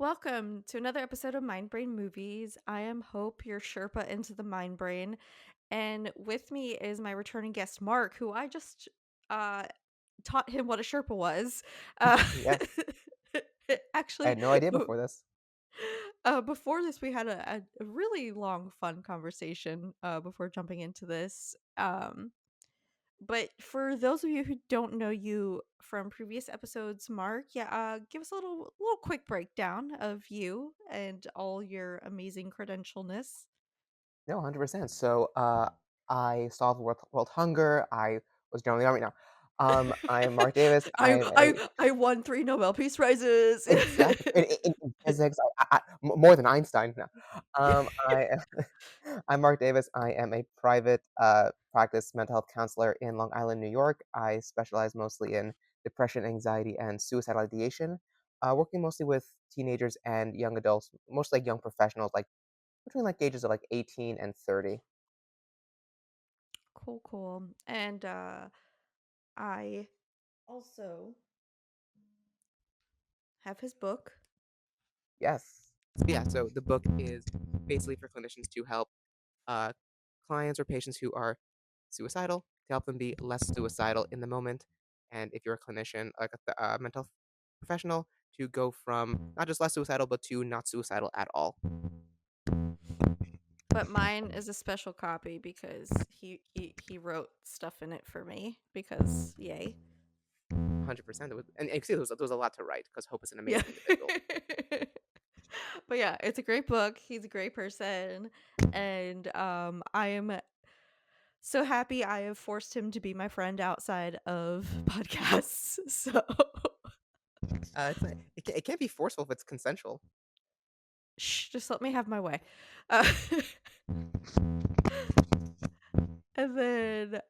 Welcome to another episode of Mind Brain Movies. I am Hope, your Sherpa into the Mind Brain, and with me is my returning guest Mark, who I just uh taught him what a Sherpa was. Uh Yes. I actually had no idea b- before this. before this we had a really long fun conversation before jumping into this. But for those of you who don't know you from previous episodes, Mark, yeah, give us a little quick breakdown of you and all your amazing credentialness. No, 100%. I solved world hunger. I was generally army now. I am Marc Davis. I I am I a I won 3 Nobel Peace Prizes. exactly in physics. More than Einstein now. I am I'm Marc Davis. I am a private practice mental health counselor in Long Island, New York. I specialize mostly in depression, anxiety, and suicidal ideation. Working mostly with teenagers and young adults, mostly like young professionals, like between, like, ages of, like, 18 and 30. Cool, cool. And I also have his book. Yes. So the book is basically for clinicians to help, uh, clients or patients who are suicidal, to help them be less suicidal in the moment, and if you're a clinician, like a mental health professional, to go from not just less suicidal, but to not suicidal at all. But mine is a special copy because he wrote stuff in it for me because yay. 100%. It was and see, there was a lot to write because Hope is an Yeah. amazing individual. But yeah, it's a great book. He's a great person. And I am so happy I have forced him to be my friend outside of podcasts. So It's not it can't be forceful if it's consensual. shh, just let me have my way. Uh, and then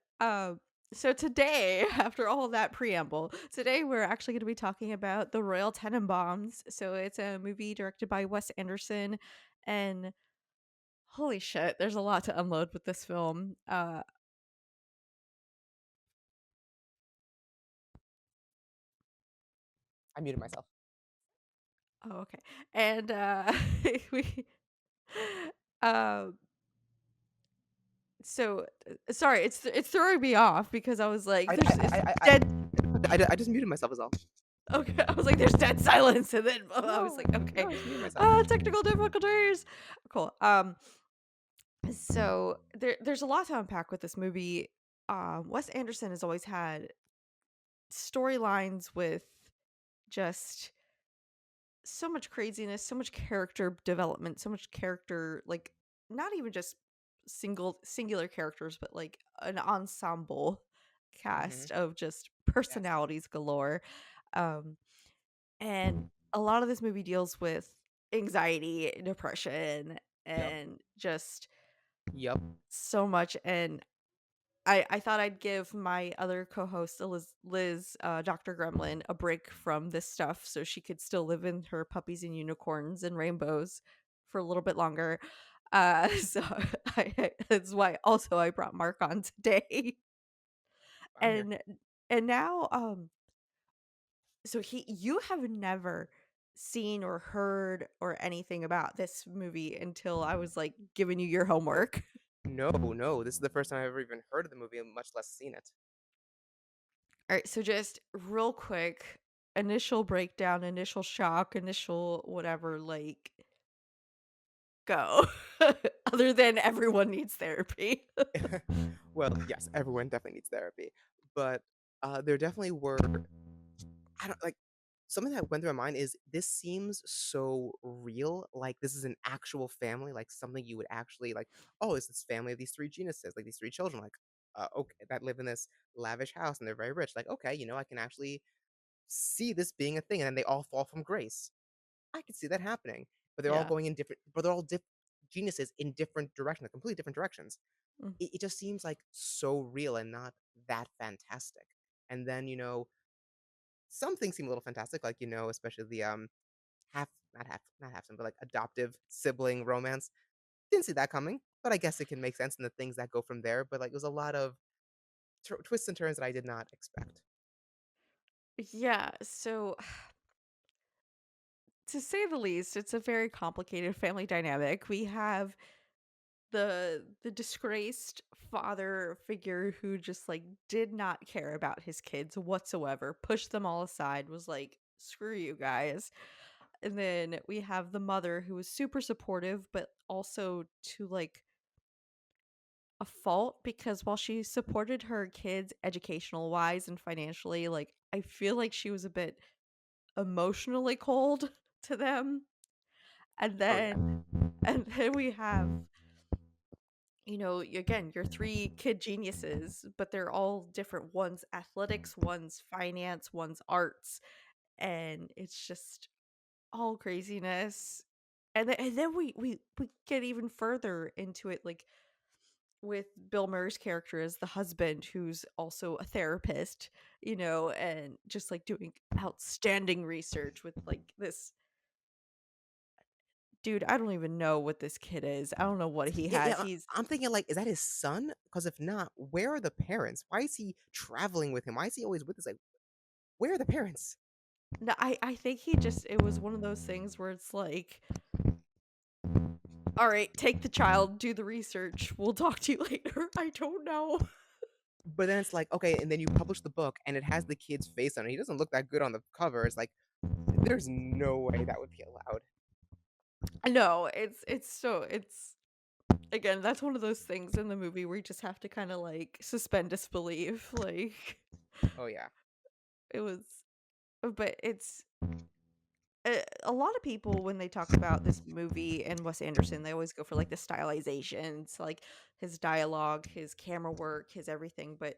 so today, after all that preamble, today we're actually going to be talking about the Royal Tenenbaums. So it's a movie directed by Wes Anderson, and holy shit, there's a lot to unload with this film. I muted myself. Oh, okay. And we um so sorry, it's throwing me off because I was like, I there's I it's I I dead. I just muted myself is all. Okay, I was like, there's dead silence, and then I was No, like, okay, no, I just muted myself. technical difficulties. Cool. So there's a lot to unpack with this movie. Wes Anderson has always had storylines with just so much craziness, so much character development, so much character, like not even just singular characters, but like an ensemble Mhm. cast of just Yes. personalities galore. Um and a lot of this movie deals with anxiety, depression, Yep. and just Yep. so much. And I thought I'd give my other co-host Liz Dr. Gremlin a break from this stuff so she could still live in her puppies and unicorns and rainbows for a little bit longer. So that's why also I brought Mark on today. I'm here. And now so he you have never seen or heard or anything about this movie until I was like giving you your homework. No, no, this is the first time I've ever even heard of the movie, and much less seen it. All right, so just real quick, initial breakdown, initial shock, initial whatever, like go. Other than everyone needs therapy. Well, yes, everyone definitely needs therapy, but, there definitely were I don't like, something that went through my mind is this seems so real, like, this is an actual family, like, something you would actually like, "Oh, it's this family of these 3 geniuses, like, these 3 children, like, okay, that live in this lavish house, and they're very rich." Like, "Okay, I can actually see this being a thing, and then they all fall from grace." I could see that happening, but they're all Yeah. going in different but they're all geniuses in different directions, like, completely different directions. Mm. It just seems, like, so real and not that fantastic. And then, some things seem a little fantastic, like, especially the, half not half son, but, like, adoptive sibling romance. Didn't see that coming, but I guess it can make sense in the things that go from there, but, like, there's a lot of twists and turns that I did not expect. Yeah, so to say the least, it's a very complicated family dynamic. We have the disgraced father figure who just like did not care about his kids whatsoever, pushed them all aside, was like, "Screw you guys." And then we have the mother who was super supportive, but also to like a fault because while she supported her kids educational wise and financially, like I feel like she was a bit emotionally cold to them. And Oh, yeah. then and then we have, again, your three kid geniuses, but they're all different. One's athletics, one's finance, one's arts, and it's just all craziness. And then we get even further into it, like with Bill Murray's character as the husband, who's also a therapist, and just like doing outstanding research with like this dude. I don't even know what this kid is. I don't know what he Yeah, yeah, has. He's I'm thinking, like, is that his son? Because if not, where are the parents? Why is he traveling with him? Why is he always with us? Like, where are the parents? no, I think he just it was one of those things where it's like, all right, take the child, do the research. We'll talk to you later. I don't know. But then it's like, okay, and then you publish the book and it has the kid's face on it. He doesn't look that good on the cover. It's like, there's no way that would be allowed. No, it's again, that's one of those things in the movie where you just have to kind of like suspend disbelief. Like Oh, yeah. it was, but it's a lot of people when they talk about this movie and Wes Anderson, they always go for like the stylizations, like his dialogue, his camera work, his everything. But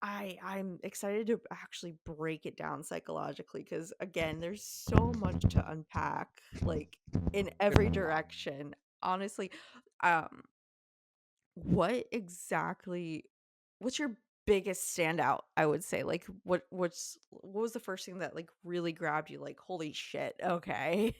I'm excited to actually break it down psychologically because again, there's so much to unpack, like in There's every a lot. direction. Honestly, um, what exactly what's your biggest standout, I would say? Like what was the first thing that like really grabbed you like, "Holy shit, okay."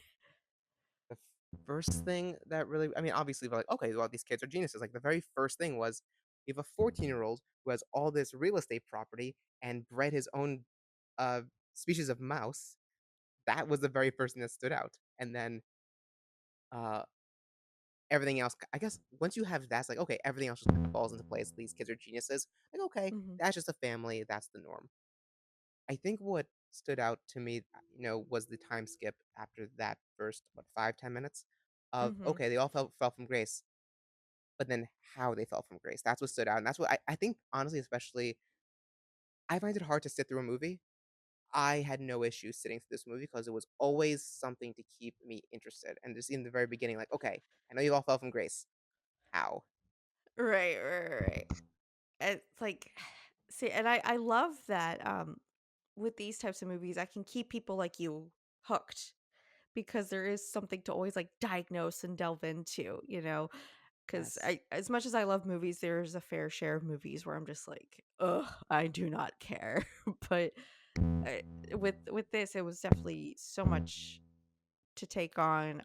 The first thing that really, I mean, obviously, we're like, okay, well, these kids are geniuses. Like, the very first thing was you have a 14-year-old who has all this real estate property and bred his own uh, species of mouse. That was the very first thing that stood out. And then uh, everything else, I guess, once you have that, it's like, okay, everything else just kind of falls into place. These kids are geniuses. Like, okay, Mhm, that's just a family. That's the norm. I think what stood out to me, was the time skip after that first, what, 5, 10 minutes of, mhm. okay, they all fell from grace, but then how they fell from grace. That's what stood out. And that's what I think, honestly, especially, I find it hard to sit through a movie. I had no issue sitting through this movie because it was always something to keep me interested. And just in the very beginning, like, okay, I know you all fell from grace. How? Right, right. It's like see, and I love that, with these types of movies, I can keep people like you hooked because there is something to always, like, diagnose and delve into, 'cause Yes. I as much as I love movies, there's a fair share of movies where I'm just like, "Ugh, I do not care." But, uh, with this, it was definitely so much to take on.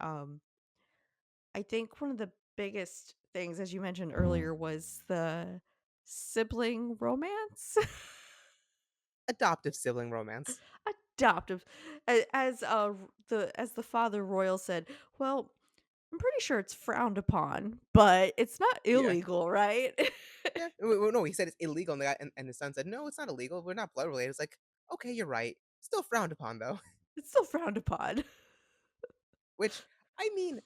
I think one of the biggest things, as you mentioned earlier, was the sibling romance. Adoptive sibling romance. Adoptive. As the father royal said, "Well, I'm pretty sure it's frowned upon, but it's not Yeah. illegal, right?" Yeah. No, he said it's illegal. And and the son said, no, it's not illegal. We're not blood related. It's like, okay, you're right. Still frowned upon, though. It's still frowned upon. Which, I mean,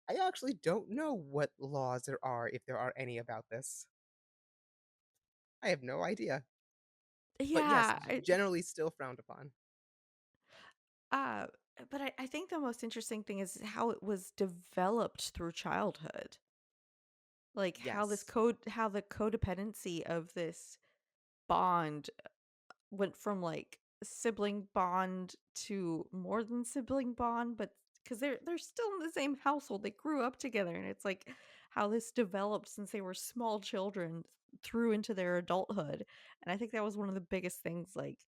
I actually don't know what laws there are, if there are any about this. I have no idea. But yes, Yeah, generally still frowned upon. uh, but I think the most interesting thing is how it was developed through childhood. Like, Yes. how the codependency of this bond went from, like, sibling bond to more than sibling bond, but because they're still in the same household, they grew up together, and it's like how this developed since they were small children through into their adulthood, and I think that was one of the biggest things, like,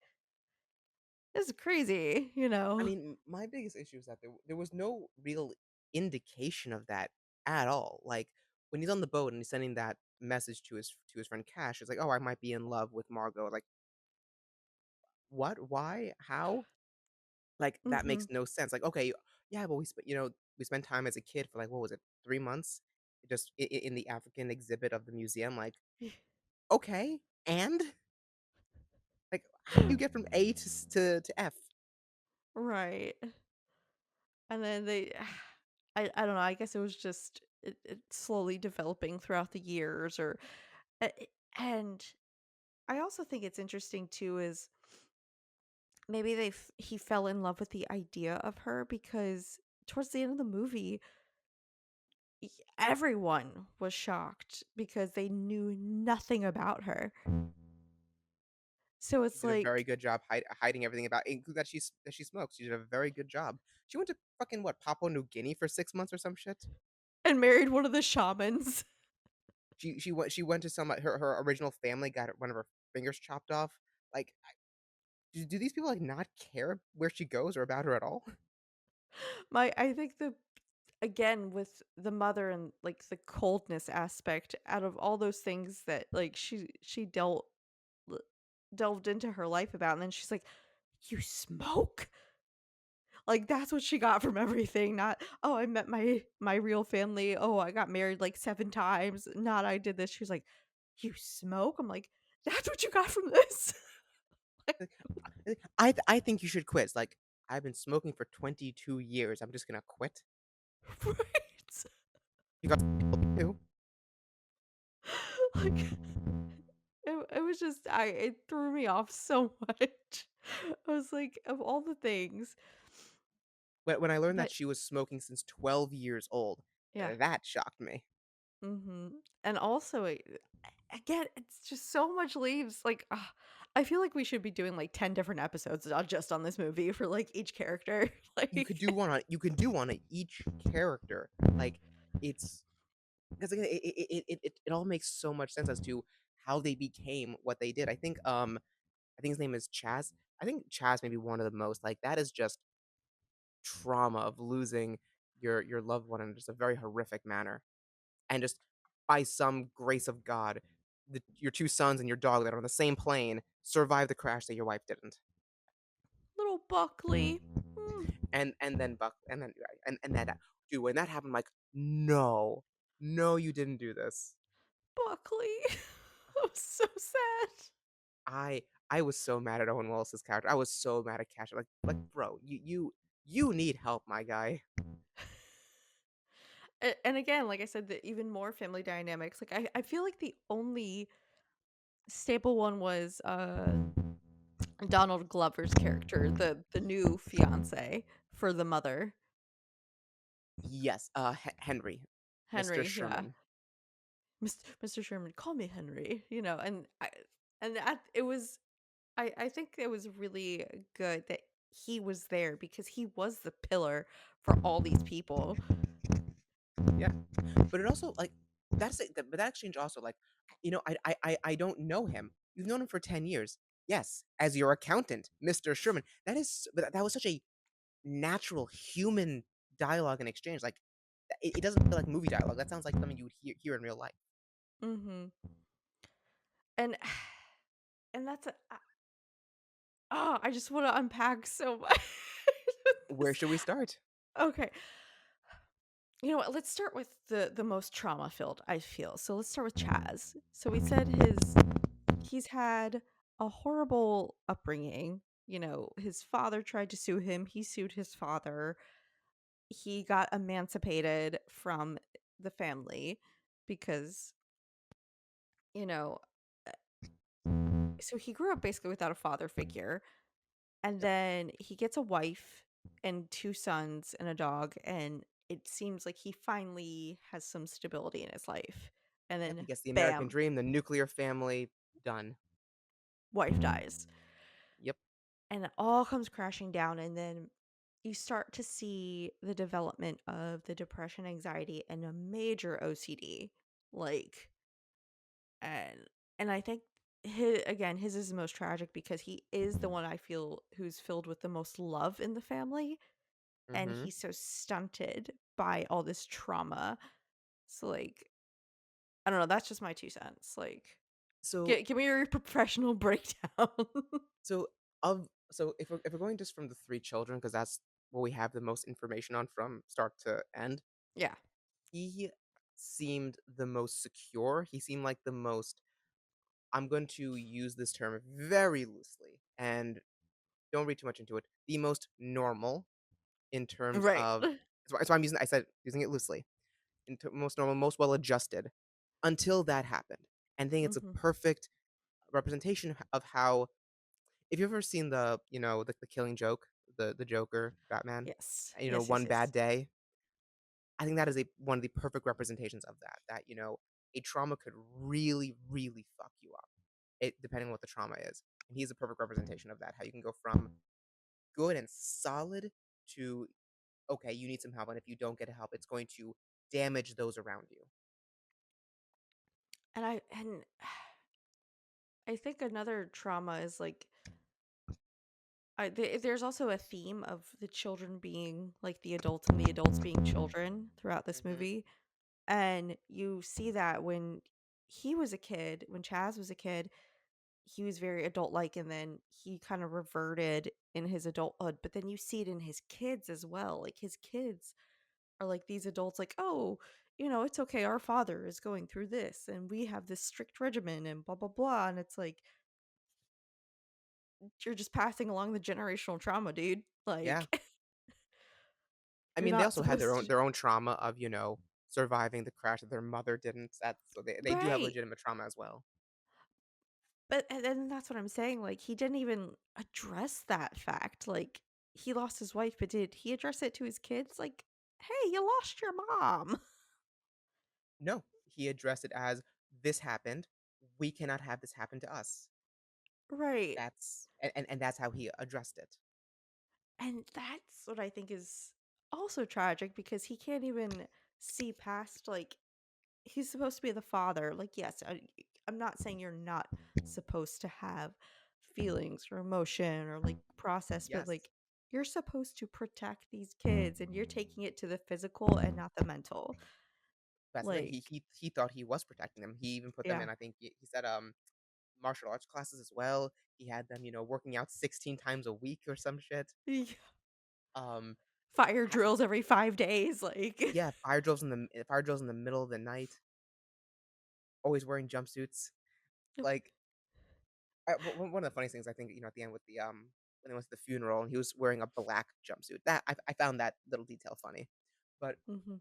"This is crazy," you I know? mean, my biggest issue is that there was no real indication of that at all. Like, when he's on the boat and he's sending that message to his friend Cash, it's like, "Oh, I might be in love with Margot." Like, what? Why? How? Like, that makes Mhm. no sense. Like, okay, yeah, but we spent time as a kid for, like, what was it, 3 months? Just in the African exhibit of the museum, like, okay, and? Like, how do you get from A to F? Right. And then they I don't know, I guess it was just it slowly developing throughout the years or a and I also think it's interesting too is maybe he fell in love with the idea of her because towards the end of the movie, everyone was shocked because they knew nothing about her. So She it's did a very like good job hiding everything about include that she smokes. She did a very good job. She went to fucking what, Papua New Guinea for 6 months or some shit? and married one of the shamans. She went to some her original family got one of her fingers chopped off. Like, do these people, like, not care where she goes or about her at all? My I think the again with the mother and like the coldness aspect out of all those things that like she l- delved into her life about and then she's like you smoke like that's what she got from everything not oh I met my real family oh I got married like 7 times not I did this she's like you smoke I'm like that's what you got from this like Like, I think you should quit. It's like, "I've been smoking for 22 years. I'm just gonna quit." right You got too. like it was just I it threw me off so much. I was like, of all the things When I learned that but she was smoking since 12 years old, yeah. that shocked me. Mhm. And also, again, it's just so much leaves, like, I feel like we should be doing, like, 10 different episodes, not just on this movie for, like, each character. Like You could do one on each character. Like, it's because again, it all makes so much sense as to how they became what they did. I think his name is Chaz. I think Chaz may be one of the most, like, that is just trauma of losing your loved one in just a very horrific manner, and just by some grace of God, your 2 sons and your dog that are on the same plane survived the crash that your wife didn't. little Buckley. Mm, And then Buck and then dude, when that happened, I'm like, "No. No, you didn't do this." Buckley. I'm so sad. I was so mad at Owen Willis's character. I was so mad at Cash. Bro, you need help, my guy." And again, like I said, the even more family dynamics. Like I feel like the only staple one was Donald Glover's character, the new fiance for the mother, Yes, Henry, Mr. Henry. Yeah. Sherman. Mr. Sherman, call me Henry, and that it was I think it was really good that he was there because he was the pillar for all these people. Yeah. But it also, like, but that exchange also, like, I don't know him. You've known him for 10 years. Yes, as your accountant, Mr. Sherman. But that was such a natural human dialogue and exchange. Like, it doesn't feel like movie dialogue. That sounds like something you would hear in real life. Mhm. And and that's I just want to unpack so much. Where should we start? Okay. You know what? Let's start with the most trauma filled, I feel. So let's start with Chaz. So we said he's had a horrible upbringing. His father tried to sue him. He sued his father. He got emancipated from the family because, you know, uh, so he grew up basically without a father figure. And Yep. then he gets a wife and 2 sons and a dog. And it seems like he finally has some stability in his life. And Yep. He then, gets the American bam, dream, the nuclear family, done. wife dies. Yep. And it all comes crashing down. And then you start to see the development of the depression, anxiety, and a major OCD. Like, and I think his is the most tragic because he is the one I feel who's filled with the most love in the family, and Mhm. he's so stunted by all this trauma. So, like, I don't know, that's just my 2 cents. Like, So give me your professional breakdown. so of So if we're going just from the 3 children, because that's what we have the most information on from start to end, Yeah. he seemed the most secure. He seemed like the most, I'm going to use this term very loosely and don't read too much into it, the most normal in terms Right. of, that's why I'm using it loosely. Most normal, most well-adjusted until that happened. And I think it's a Mhm. perfect representation of how, if you've ever seen the Killing Joke, the Joker, Batman, Yes. Yes, yes, One yes. Bad Day, I think that is a one of the perfect representations of that, a trauma could really, really fuck you up, depending on what the trauma is. And he's a perfect representation of that, how you can go from good and solid to, okay, you need some help, and if you don't get help, it's going to damage those around you. And I think another trauma is like there's also a theme of the children being like the adults and the adults being children throughout this Mhm. movie. And you see that when he was a kid, when Chaz was a kid, he was very adult like, and then he kind of reverted in his adulthood. But then you see it in his kids as well. Like his kids are like these adults, like, oh, it's okay. Our father is going through this, and we have this strict regimen, and blah, blah, blah. And it's like, you're just passing along the generational trauma, dude. Yeah. Like, I you're mean, they not also had their supposed own to. their own trauma of, surviving the crash that their mother didn't. So they do have Right. legitimate trauma as well. But and then that's what I'm saying, like, he didn't even address that fact, like, he lost his wife, but did he address it to his kids? Like, "Hey, you lost your mom." No, he addressed it as, "This happened. We cannot have this happen to us." Right, And that's how he addressed it. and that's what I think is also tragic because he can't even see past, like, he's supposed to be the father, like, yes, I'm not saying you're not supposed to have feelings or emotion or, like, process, but, Yes. like, you're supposed to protect these kids, and you're taking it to the physical and not the mental. That's the thing. Like, He thought he was protecting them. He even put them yeah. in, I think he said, martial arts classes as well. He had them, working out 16 times a week or some shit. Yeah. Um, Fire ha drills every 5 days, like Yeah, fire drills in the middle of the night, always wearing jumpsuits. Like, one of the funniest things I think, at the end with when they went to the funeral and he was wearing a black jumpsuit. That I found that little detail funny. But Mhm.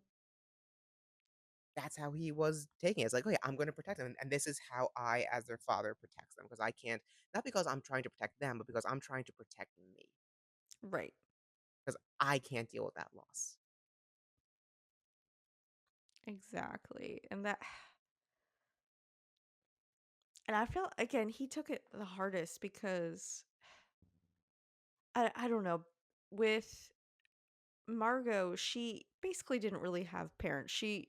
that's how he was taking it. It's like, "Okay, I'm gonna protect them, and this is how I, as their father, protects them, because I can't, not because I'm trying to protect them, but because I'm trying to protect me, Right. because I can't deal with that loss." Exactly, and I feel again, he took it the hardest because I don't know, with Margot, she basically didn't really have parents. She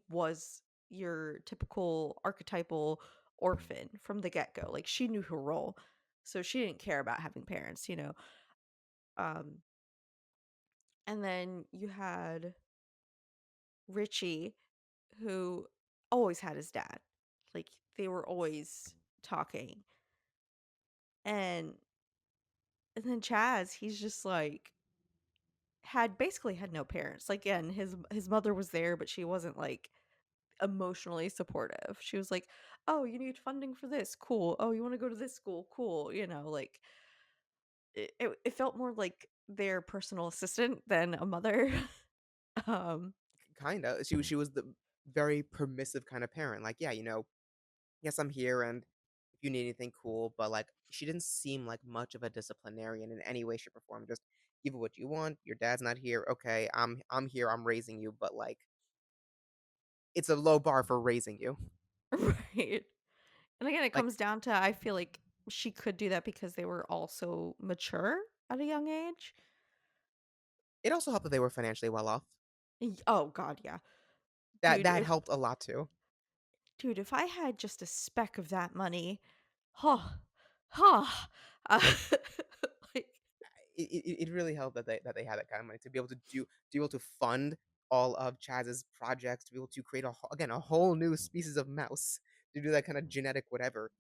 was your typical archetypal orphan from the get-go. Like she knew her role. So she didn't care about having parents. Um and then you had Richie who always had his dad. Like they were always talking. And and then Chaz, he's just like had no parents. Like again, his mother was there, but she wasn't like emotionally supportive. She was like, "Oh, you need funding for this? Cool. Oh, you want to go to this school? Cool." Like it felt more like their personal assistant than a mother. um Kinda. She was the very permissive kind of parent. Like, yeah, yes, I'm here, and if you need anything, cool. But like, she didn't seem like much of a disciplinarian in any way, shape, or form. Just give it what you want. Your dad's not here. Okay, I'm here. I'm raising you, but like, it's a low bar for raising you. right. And again, it Like, comes down to I feel like she could do that because they were also mature at a young age. it also helped that they were financially well off. Oh god, yeah. That Dude, that if helped a lot too. if I had just a speck of that money, huh, huh. Uh, like It really helped that they had that kind of money to be able to fund all of Chaz's projects, to be able to create again a whole new species of mouse, to do that kind of genetic whatever,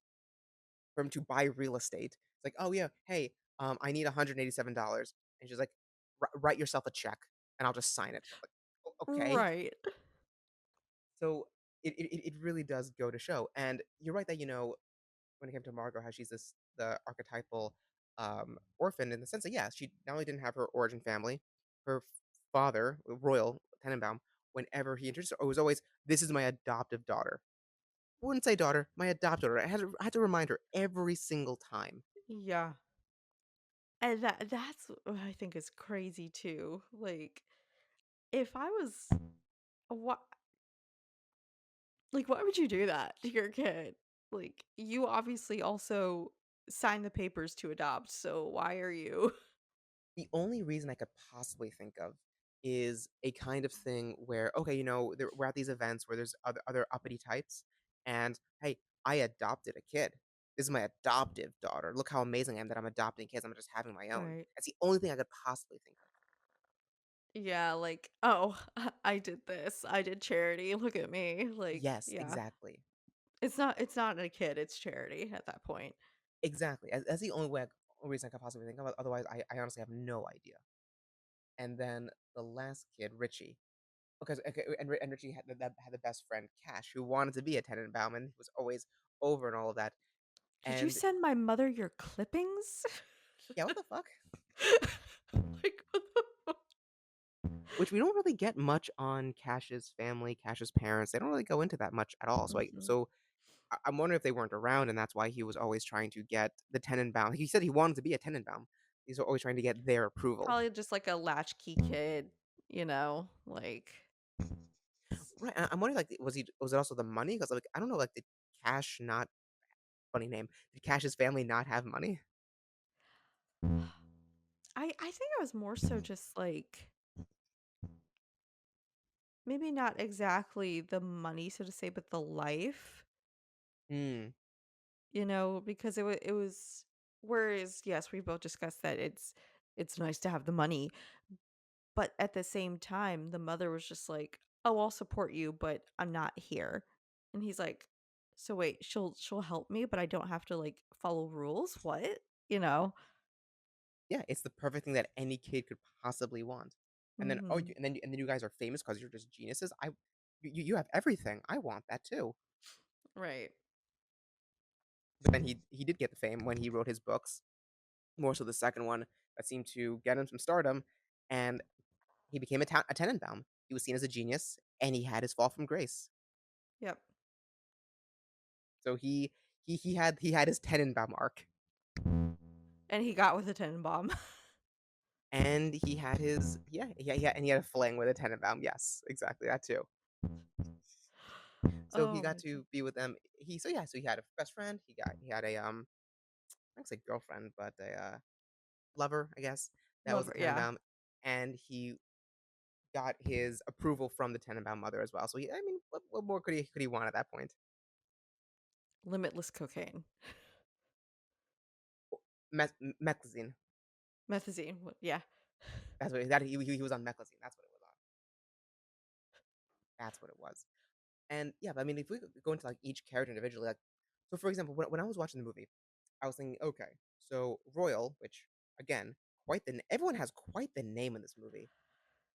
for him to buy real estate. It's like, oh yeah, hey, I need $187." And she's like, Write yourself a check and I'll just sign it." Like, Okay." Right. So it really does go to show. And you're right that, when it came to Margot, how she's the archetypal orphan in the sense that, yeah, she not only didn't have her origin family, her father, Royal Tenenbaum, whenever he introduced her, it was always, "This is my adoptive daughter." I wouldn't say daughter, my adopted daughter. I had to remind her every single time. Yeah. And that's what I think is crazy too. Like, if I was what like, why would you do that to your kid? Like, you obviously also signed the papers to adopt, so why are you The only reason I could possibly think of is a kind of thing where, okay, we're at these events where there's other uppity types, and hey, I adopted a kid. This is my adoptive daughter. Look how amazing I am that I'm adopting kids. I'm just having my own. Right. That's the only thing I could possibly think of. Yeah, like, "Oh, I did this. I did charity. Look at me." Like, Yes, yeah. exactly, It's not a kid, it's charity at that point. exactly. That's the only reason I could possibly think of. Otherwise, I honestly have no idea. And then the last kid, Richie. Because okay, and Richie had the best friend, Cash, who wanted to be a Tenenbaum and was always over and all of that. "Did you And send my mother your clippings?" yeah, what the fuck? Like, what the fuck? Which we don't really get much on Cash's family, Cash's parents. They don't really go into that much at all. So Mhm. I'm wondering if they weren't around, and that's why he was always trying to get the Tenenbaum. He said he wanted to be a Tenenbaum. He's always trying to get their approval. Probably just like a latchkey kid, like Right. I'm wondering, like, was it also the money? Because like I don't know, like, did Cash not funny name? Did Cash's family not have money? I think I was more so just like maybe not exactly the money, so to say, but the life, Hmm. because it was whereas, yes, we both discussed that it's nice to have the money, but at the same time, the mother was just like, "Oh, I'll support you, but I'm not here." And he's like, "So wait, she'll help me, but I don't have to like follow rules? What?" You know? Yeah, it's the perfect thing that any kid could possibly want. And then, Mhm. and then you guys are famous because 'cause you're just geniuses. You have everything. I want that too. Right. But then he did get the fame when he wrote his books, more so the second one that seemed to get him some stardom, and he became a Tenenbaum. He was seen as a genius, and he had his fall from grace. Yep. So he had his Tenenbaum arc, And he got with a Tenenbaum. and he had his yeah, and he had a fling with a Tenenbaum. Yes, exactly that too. So he Oh got my god. to be with them. So he had a best friend. He had a I don't say girlfriend, but a lover, I guess. That was the Lover, yeah. Tenenbaum, and he got his approval from the Tenenbaum mother as well. So I mean, what more could he want at that point? Limitless cocaine. Meclizine. Methazine, yeah. That's what he was on Meclizine. That's what it was on. That's what it was. And yeah, but I mean, if we go into like each character individually, like, so for example, when I was watching the movie, I was thinking, okay, so Royal, which again, everyone has quite the name in this movie.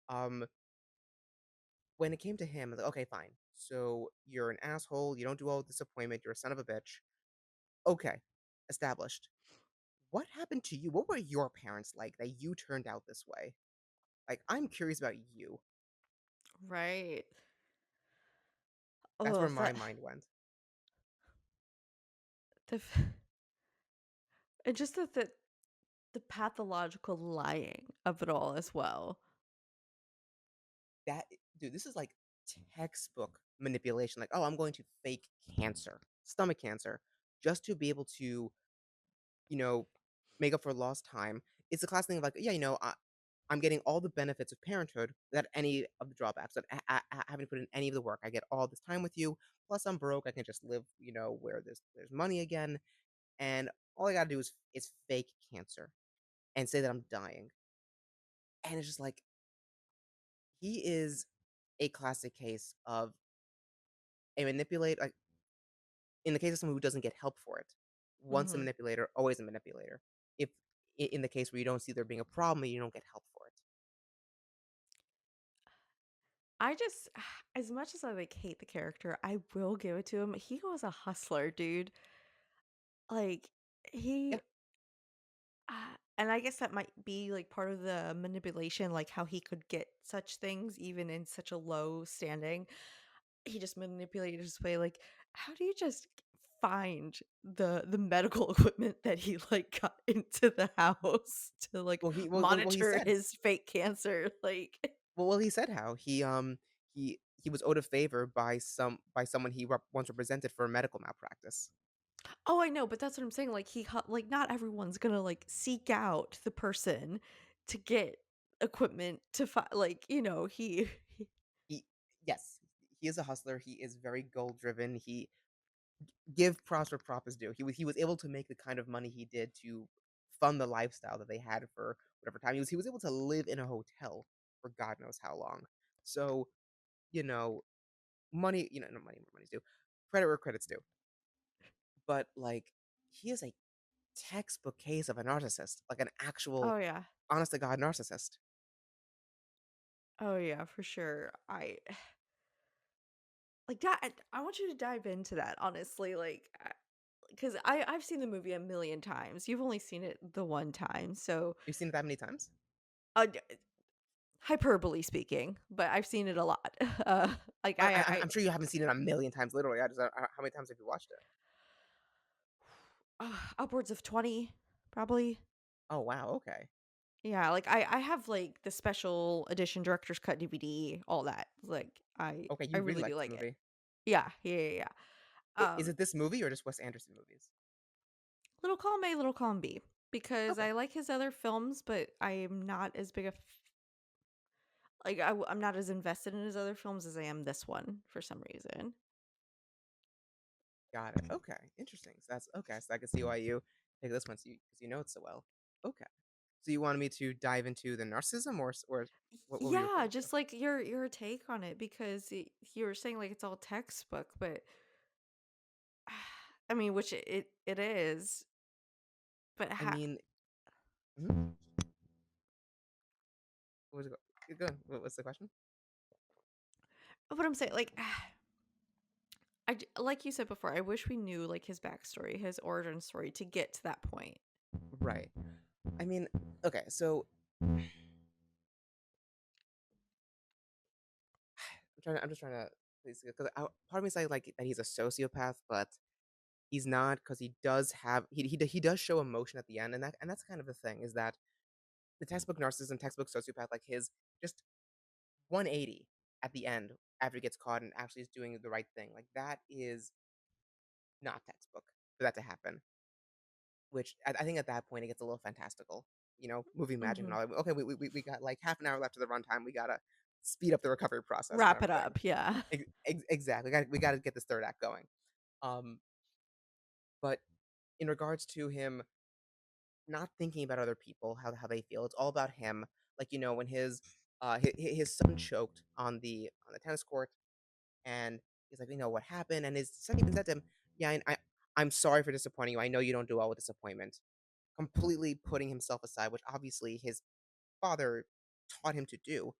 Um, when it came to him, I was like, okay, fine. So you're an asshole. You don't do all disappointment. You're a son of a bitch. Okay, established. What happened to you? What were your parents like that you turned out this way? Like, I'm curious about you. Right. That's Oh, where my that mind went. the f and just the pathological lying of it all as well. Dude, this is like textbook manipulation. Like, oh, I'm going to fake cancer, stomach cancer, just to be able to, you know, make up for lost time. It's the class thing of like, yeah, I'm getting all the benefits of parenthood without any of the drawbacks. That I haven't put in any of the work. I get all this time with you. Plus, I'm broke. I can just live, where there's money again, and all I gotta do is fake cancer and say that I'm dying. And it's just like he is a classic case of a manipulate. Like in the case of someone who doesn't get help for it, once a Mhm. manipulator, always a manipulator. If in the case where you don't see there being a problem, you don't get help for it. I just as much as I, like, hate the character, I will give it to him. He was a hustler, dude. Like, Yeah. he and I guess that might be, like, part of the manipulation, like, how he could get such things even in such a low standing. He just manipulated his way, like, how do you just find the medical equipment that he, like, got into the house to, like, He monitor said. his fake cancer? Like He said how he was owed a favor by someone he once represented for medical malpractice. oh, I know, but that's what I'm saying, like, like, not everyone's gonna, like, seek out the person to get equipment to like, he He Yes, he is a hustler. He is very goal driven. He give props where prop is due. He was able to make the kind of money he did to fund the lifestyle that they had for whatever time. He was able to live in a hotel for God knows how long. So, you know, money, no money where money's due. Credit where credit's due. But like he is a textbook case of a narcissist, like an actual oh, yeah. honest to God narcissist. Oh, yeah, for sure. Like, that I want you to dive into that, honestly, like, because I've seen the movie a million times. You've only seen it the one time, so, You've seen it that many times? d hyperbole speaking, but I've seen it a lot. Like, I'm sure you haven't seen it a million times, literally. I just how many times have you watched it? upwards of 20, probably. Oh wow, okay. Yeah, like, I have, like, the special edition director's cut DVD, all that. Like, Okay, I you really really do like this like it. movie. Yeah, yeah, yeah, yeah. Is Um, it this movie or just Wes Anderson movies? little column A, little column B, because Okay, I like his other films, but I am not as big a like, I'm not as invested in his other films as I am this one for some reason. got it. Okay, interesting. So that's okay. So I can see why you pick this one, because you know it so well. Okay. So you wanted me to dive into the narcissism, or what were you Yeah, referring to? just, like, your take on it because you were saying, like, it's all textbook, but I mean, which it is, but I mean, mhm, what was it? Go on. What's the question? what I'm saying, like, like you said before, I wish we knew, like, his backstory, his origin story to get to that point. Right. I mean, okay. So I'm just trying to because part of me say like that he's a sociopath, but he's not because he does have he does show emotion at the end, and that's kind of the thing is that the textbook narcissism, textbook sociopath, like his just 180 at the end after he gets caught and actually is doing the right thing, like that is not textbook for that to happen. Which I think at that point it gets a little fantastical, movie magic and Mhm. all that. Okay, we got like half an hour left of the runtime. We gotta speed up the recovery process and Wrap it everything. up, yeah. Exactly. We gotta get this third act going. Um, but in regards to him not thinking about other people, how they feel, it's all about him. Like when his son choked on the tennis court, and he's like, what happened? And his son even said to him, "Yeah, I'm sorry for disappointing you. I know you don't do well with disappointment." Completely putting himself aside, which obviously his father taught him to do.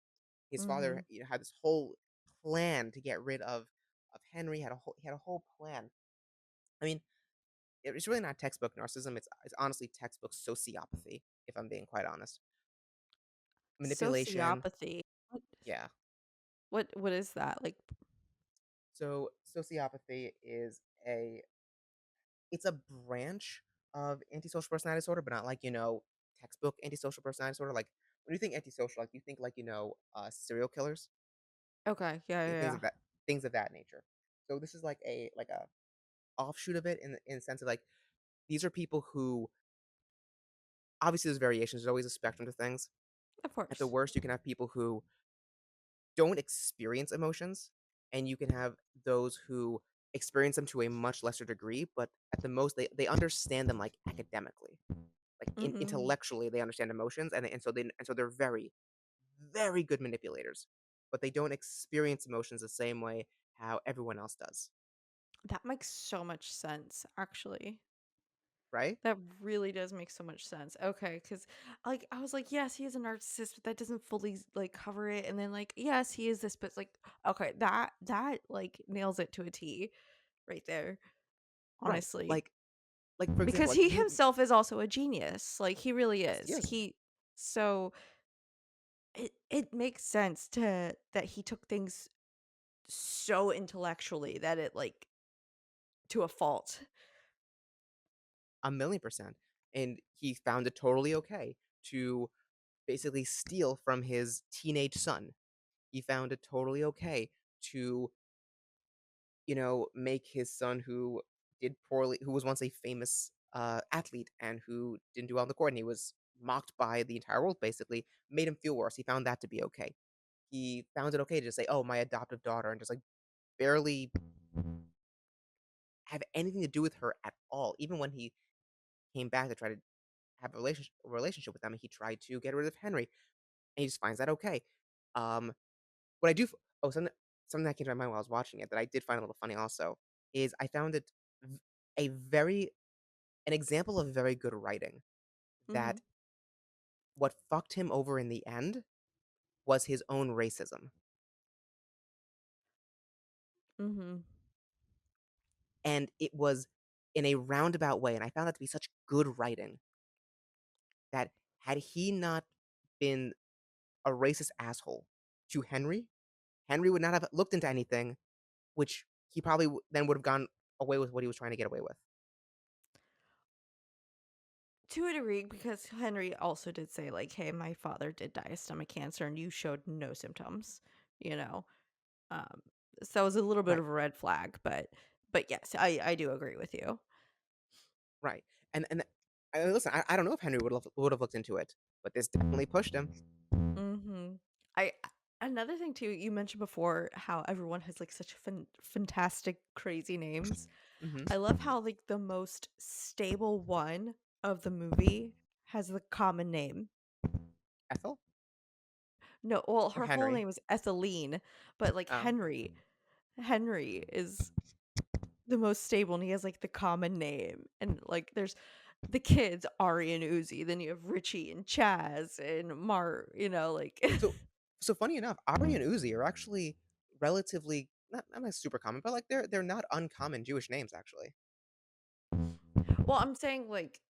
His father, Mhm. had this whole plan to get rid of Henry. He had a whole plan. I mean, it's really not textbook narcissism. It's honestly textbook sociopathy, if I'm being quite honest. Manipulation, Sociopathy. What yeah. what is that? Like So sociopathy is a it's a branch of antisocial personality disorder, but not like, textbook antisocial personality disorder. Like when you think antisocial, like you think like, serial killers, okay, yeah, yeah, things yeah. of that nature. So this is like a offshoot of it in the sense of like these are people who obviously there's variations, there's always a spectrum to things. Of At the course. worst, you can have people who don't experience emotions, and you can have those who experience them to a much lesser degree, but at the most they understand them like academically. Like Mhm. intellectually they understand emotions, and so they're very, very good manipulators. But they don't experience emotions the same way how everyone else does. That makes so much sense, actually. right? That really does make so much sense. Okay, because like, I was like, "Yes, he is a narcissist, but that doesn't fully, like, cover it," and then, like, "Yes, he is this," but it's like, okay, that, like, nails it to a T right there, Right. honestly. Like, for example, Because like, he you himself is also a genius, like, he really yes, is. yes. So it makes sense to that he took things so intellectually that it, like, to a fault. 1,000,000%. And he found it totally okay to basically steal from his teenage son. He found it totally okay to, make his son who did poorly, who was once a famous athlete and who didn't do well on the court, and he was mocked by the entire world basically, made him feel worse. He found that to be okay. He found it okay to just say, "Oh, my adoptive daughter," and just like barely have anything to do with her at all. Even when he came back to try to have a relationship with them, he tried to get rid of Henry, and he just finds that okay. Um, what I do, oh, something that came to my mind while I was watching it that I did find a little funny also is I found it v- a very an example of very good writing. Mhm, That what fucked him over in the end was his own racism, mhm. and it was in a roundabout way. And I found that to be such good writing that had he not been a racist asshole to Henry, Henry would not have looked into anything, which he probably then would have gone away with what he was trying to get away with. To a degree, because Henry also did say, like, "Hey, my father did die of stomach cancer, and you showed no symptoms," you know? Um, so that was a little bit Right, of a red flag, but yes, I do agree with you. right. Listen, I don't know if Henry would have looked into it, but this definitely pushed him. Mhm. I Another thing too, you mentioned before how everyone has, like, such fantastic, crazy names. Hmm. I love how, like, the most stable one of the movie has the common name. Ethel No, well, or her full Henry? name is Etheline, but, like, Oh, Henry is the most stable, and he has, like, the common name, and, like, there's the kids, Ari and Uzi, then you have Richie and Chaz and like so funny enough, Ari and Uzi are actually relatively not like super common, but like they're not uncommon Jewish names actually. well, I'm saying, like,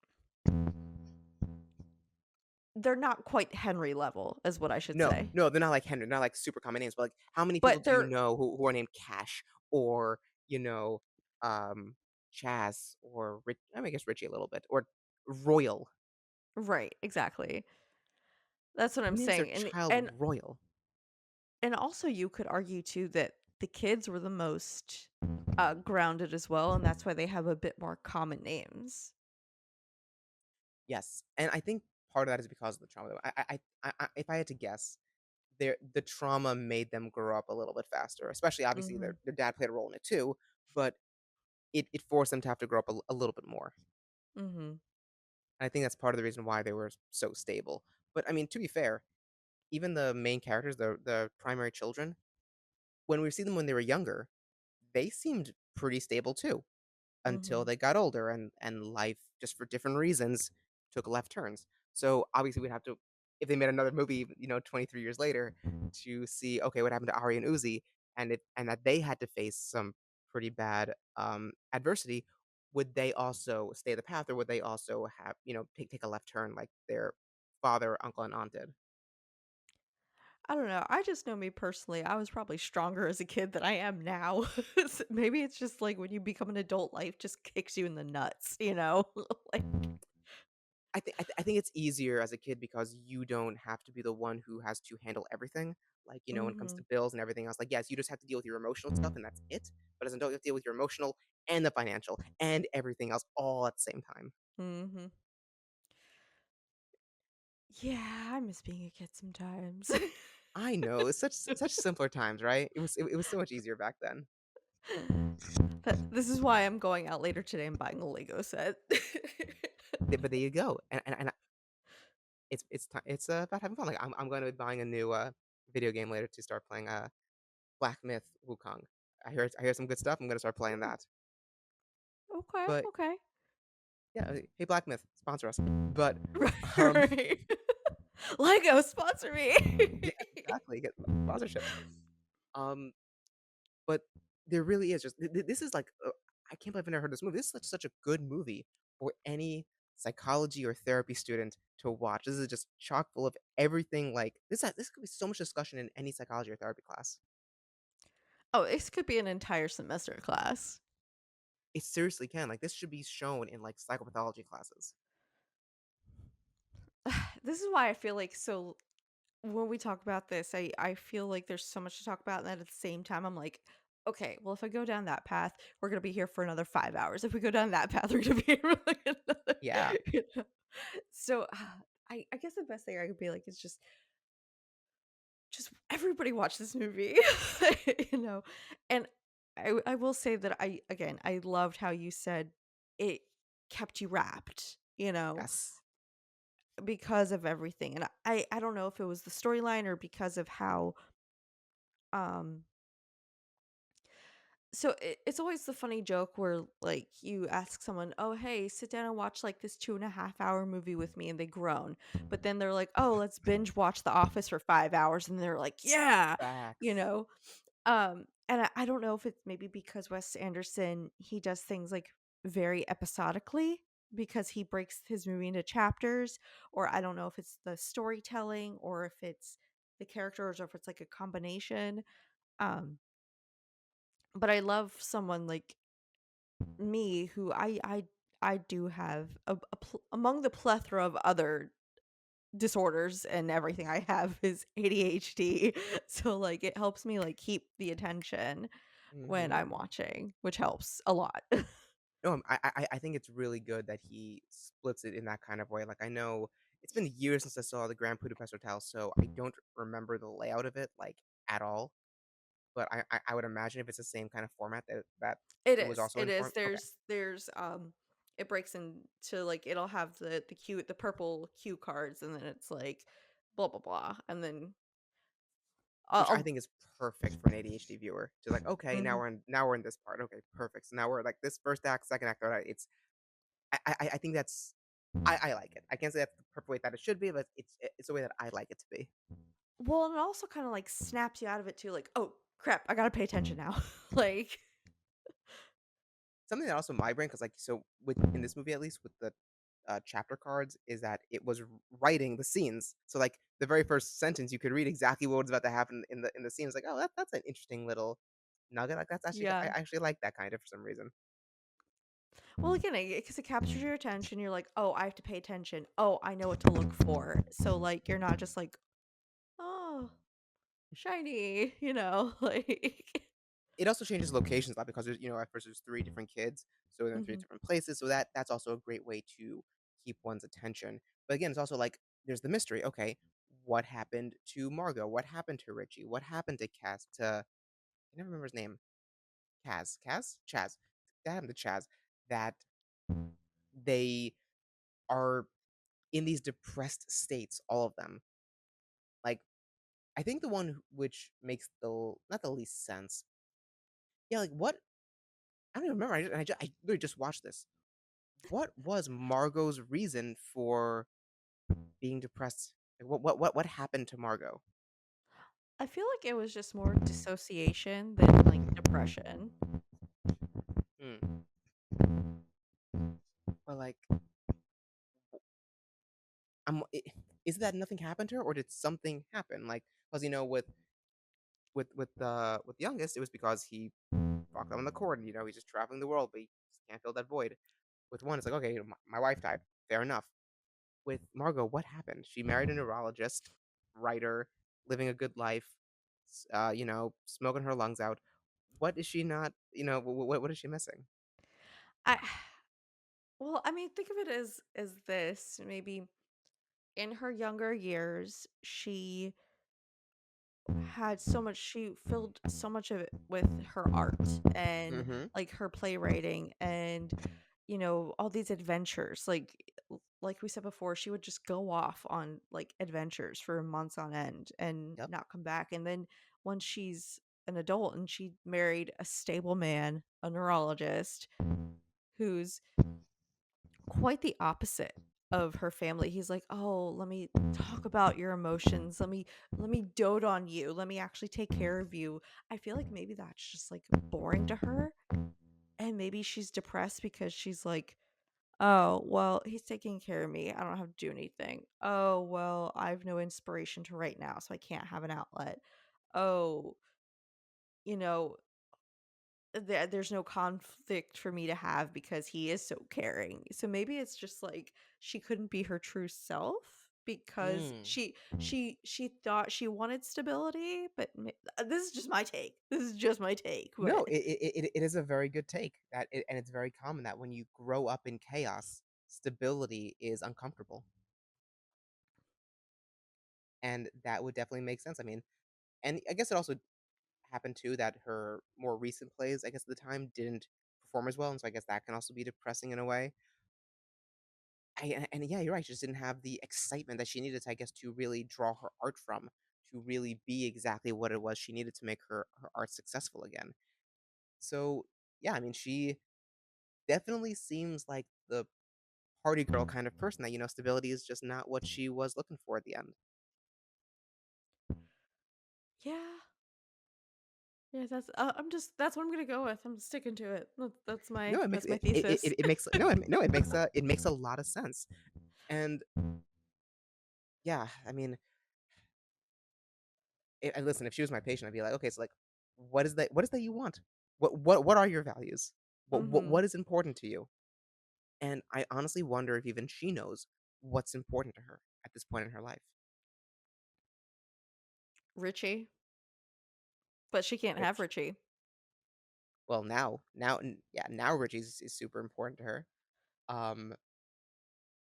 they're not quite Henry level, is what I should No, say. no, they're not like Henry, not like super common names, but like how many people But do you they're know who are named Cash or you know, um, Chaz or Rich? I mean, I guess Richie a little bit or Royal. right, exactly. That's what Who I'm names their saying, child Royal? and also you could argue too that the kids were the most, grounded as well, and that's why they have a bit more common names. Yes, and I think part of that is because of the trauma. Though. If I had to guess, the trauma made them grow up a little bit faster. Especially, obviously, Mhm, their dad played a role in it too, but it forced them to have to grow up a little bit more. mhm, And I think that's part of the reason why they were so stable. But I mean, to be fair, even the main characters, the primary children, when we see them when they were younger, they seemed pretty stable too. Until mhm. they got older and life, just for different reasons, took left turns. So, obviously, we'd have to if they made another movie, 23 years later to see, okay, what happened to Ari and Uzi, and that they had to face some pretty bad, adversity, would they also stay the path, or would they also have take a left turn like their father, uncle, and aunt did? I don't know, I just know me personally, I was probably stronger as a kid than I am now. Maybe it's just, like, when you become an adult, life just kicks you in the nuts, you know? Like I think it's easier as a kid because you don't have to be the one who has to handle everything. Like, when it comes to mhm, bills and everything else, like, yes, you just have to deal with your emotional stuff and that's it. But as an adult, you have to deal with your emotional and the financial and everything else all at the same time. mhm. Yeah, I miss being a kid sometimes. I know, it's such simpler times, right? It was so much easier back then. This is why I'm going out later today and buying a Lego set. But there you go. And it's about having fun. Like I'm going to be buying a new video game later to start playing Black Myth Wukong. I hear some good stuff. I'm going to start playing Ooh, that. okay, But okay. Yeah, hey, Black Myth, sponsor us. But, Right, um, right. Lego, sponsor me. yeah, exactly, get sponsorships. Um, but there really is just this is like, I can't believe I've never heard this movie. This is such a good movie for any psychology or therapy student to watch. This is just chock full of everything, like, this could be so much discussion in any psychology or therapy class. Oh, this could be an entire semester class. It seriously can, like, this should be shown in, like, psychopathology classes. This is why I feel like so when we talk about this, I feel like there's so much to talk about, and then at the same time, I'm like, okay, well, if I go down that path, we're gonna be here for another 5 hours. If we go down that path, we're gonna be here for like another. Yeah. You know? So I guess the best thing I could be like is just everybody watch this movie, you know. And I will say that I loved how you said it kept you wrapped, Yes. because of everything. And I don't know if it was the storyline or because of how um so it's always the funny joke where like you ask someone, oh hey, sit down and watch like this 2.5 hour movie with me, and they groan, but then they're like, oh, let's binge watch The Office for 5 hours, and they're like, yeah, you Facts. know. And I don't know if it's maybe because Wes Anderson, he does things like very episodically because he breaks his movie into chapters, or I don't know if it's the storytelling or if it's the characters or if it's like a combination. Um, but I love someone like me who I do have among the plethora of other disorders and everything I have is ADHD. So like it helps me like keep the attention when Mhm. I'm watching, which helps a lot. No, I think it's really good that he splits it in that kind of way. Like, I know it's been years since I saw the Grand Budapest Hotel, so I don't remember the layout of it, like, at all, but I would imagine if it's the same kind of format that It it was is. also It in is. form. Okay. There's it breaks into like it'll have the purple cue cards, and then it's like blah blah blah, and then Which I I'll think is perfect for an ADHD viewer to, like, "Okay, mhm. now we're in this part. Okay, perfect. So now we're, like, this 1st act, 2nd act, 3rd act." I think that's I like it. I can't say that's the perfect way that it should be, but it's the way that I like it to be. Well, and it also kind of like snaps you out of it too, like, oh crap, I gotta pay attention now. Like, Something that also my brain, because like, so with in this movie, at least with the, chapter cards, is that it was writing the scenes. So, like, the very first sentence, you could read exactly what was about to happen in the scene. It's like, "Oh, that's an interesting little nugget." Like, that's actually I yeah. actually like that kind of for some reason. Well, again, because it captures your attention, you're like, oh, I have to pay attention. Oh, I know what to look for. So like, you're not just like, oh, shiny, like. It also changes locations a lot because at first there's 3 different kids, so they're in 3 Mhm. different places, so that's also a great way to keep one's attention. But again, it's also like, there's the mystery. Okay, what happened to Margot? What happened to Richie? What happened to Cass to I never remember his name. Kaz. Kaz? Chaz. That happened to Chaz, that they are in these depressed states, all of them. Like, I think the one which makes the not the least sense. Yeah, like, what I don't even remember. I literally just watched this. What was Margot's reason for being depressed? Like, what happened to Margot? I feel like it was just more dissociation than like depression. Hmm. But, like, is it that nothing happened to her, or did something happen? Like, because with the youngest, it was because he fucked up on the cord, and he's just traveling the world, but he just can't fill that void. With one, it's like, okay, my wife died, fair enough. With Margot, what happened? She married a neurologist, writer, living a good life, smoking her lungs out. What is she not? What is she missing? I well, I mean, think of it as this, maybe in her younger years, she filled so much of it with her art and Mm-hmm. like her playwriting and all these adventures like we said before, she would just go off on like adventures for months on end and Yep. not come back. And then once she's an adult and she married a stable man, a neurologist who's quite the opposite of her family. He's like, "Oh, let me talk about your emotions. Let me dote on you. Let me actually take care of you." I feel like maybe that's just like boring to her, and maybe she's depressed because she's like, "Oh, well, he's taking care of me. I don't have to do anything. Oh, well, I have no inspiration to write now, so I can't have an outlet. Oh, you know, there's no conflict for me to have because he is so caring." So maybe it's just like she couldn't be her true self because Mm. she thought she wanted stability, but this is just my take. This is just my take, No, but it is a very good take, and it's very common that when you grow up in chaos, stability is uncomfortable, and that would definitely make sense. I mean, and I guess it also happened too that her more recent plays, I guess, at the time didn't perform as well, and so I guess that can also be depressing in a way. And yeah, you're right. She just didn't have the excitement that she needed to, I guess, to really draw her art from, to really be exactly what it was she needed to make her art successful again. So yeah, I mean, she definitely seems like the party girl kind of person that stability is just not what she was looking for at the end. yeah. Yeah, I'm just that's what I'm gonna go with. I'm sticking to it. That's my No, it makes that's my it it, it, thesis. it makes no, no, it makes a lot of sense. And yeah, I mean, and listen, if she was my patient, I'd be like, okay, so like, what is that you want? What are your values? Mhm. What is important to you? And I honestly wonder if even she knows what's important to her at this point in her life. Richie, but she can't have Which, Richie. well, yeah, now Richie's is super important to her. Um,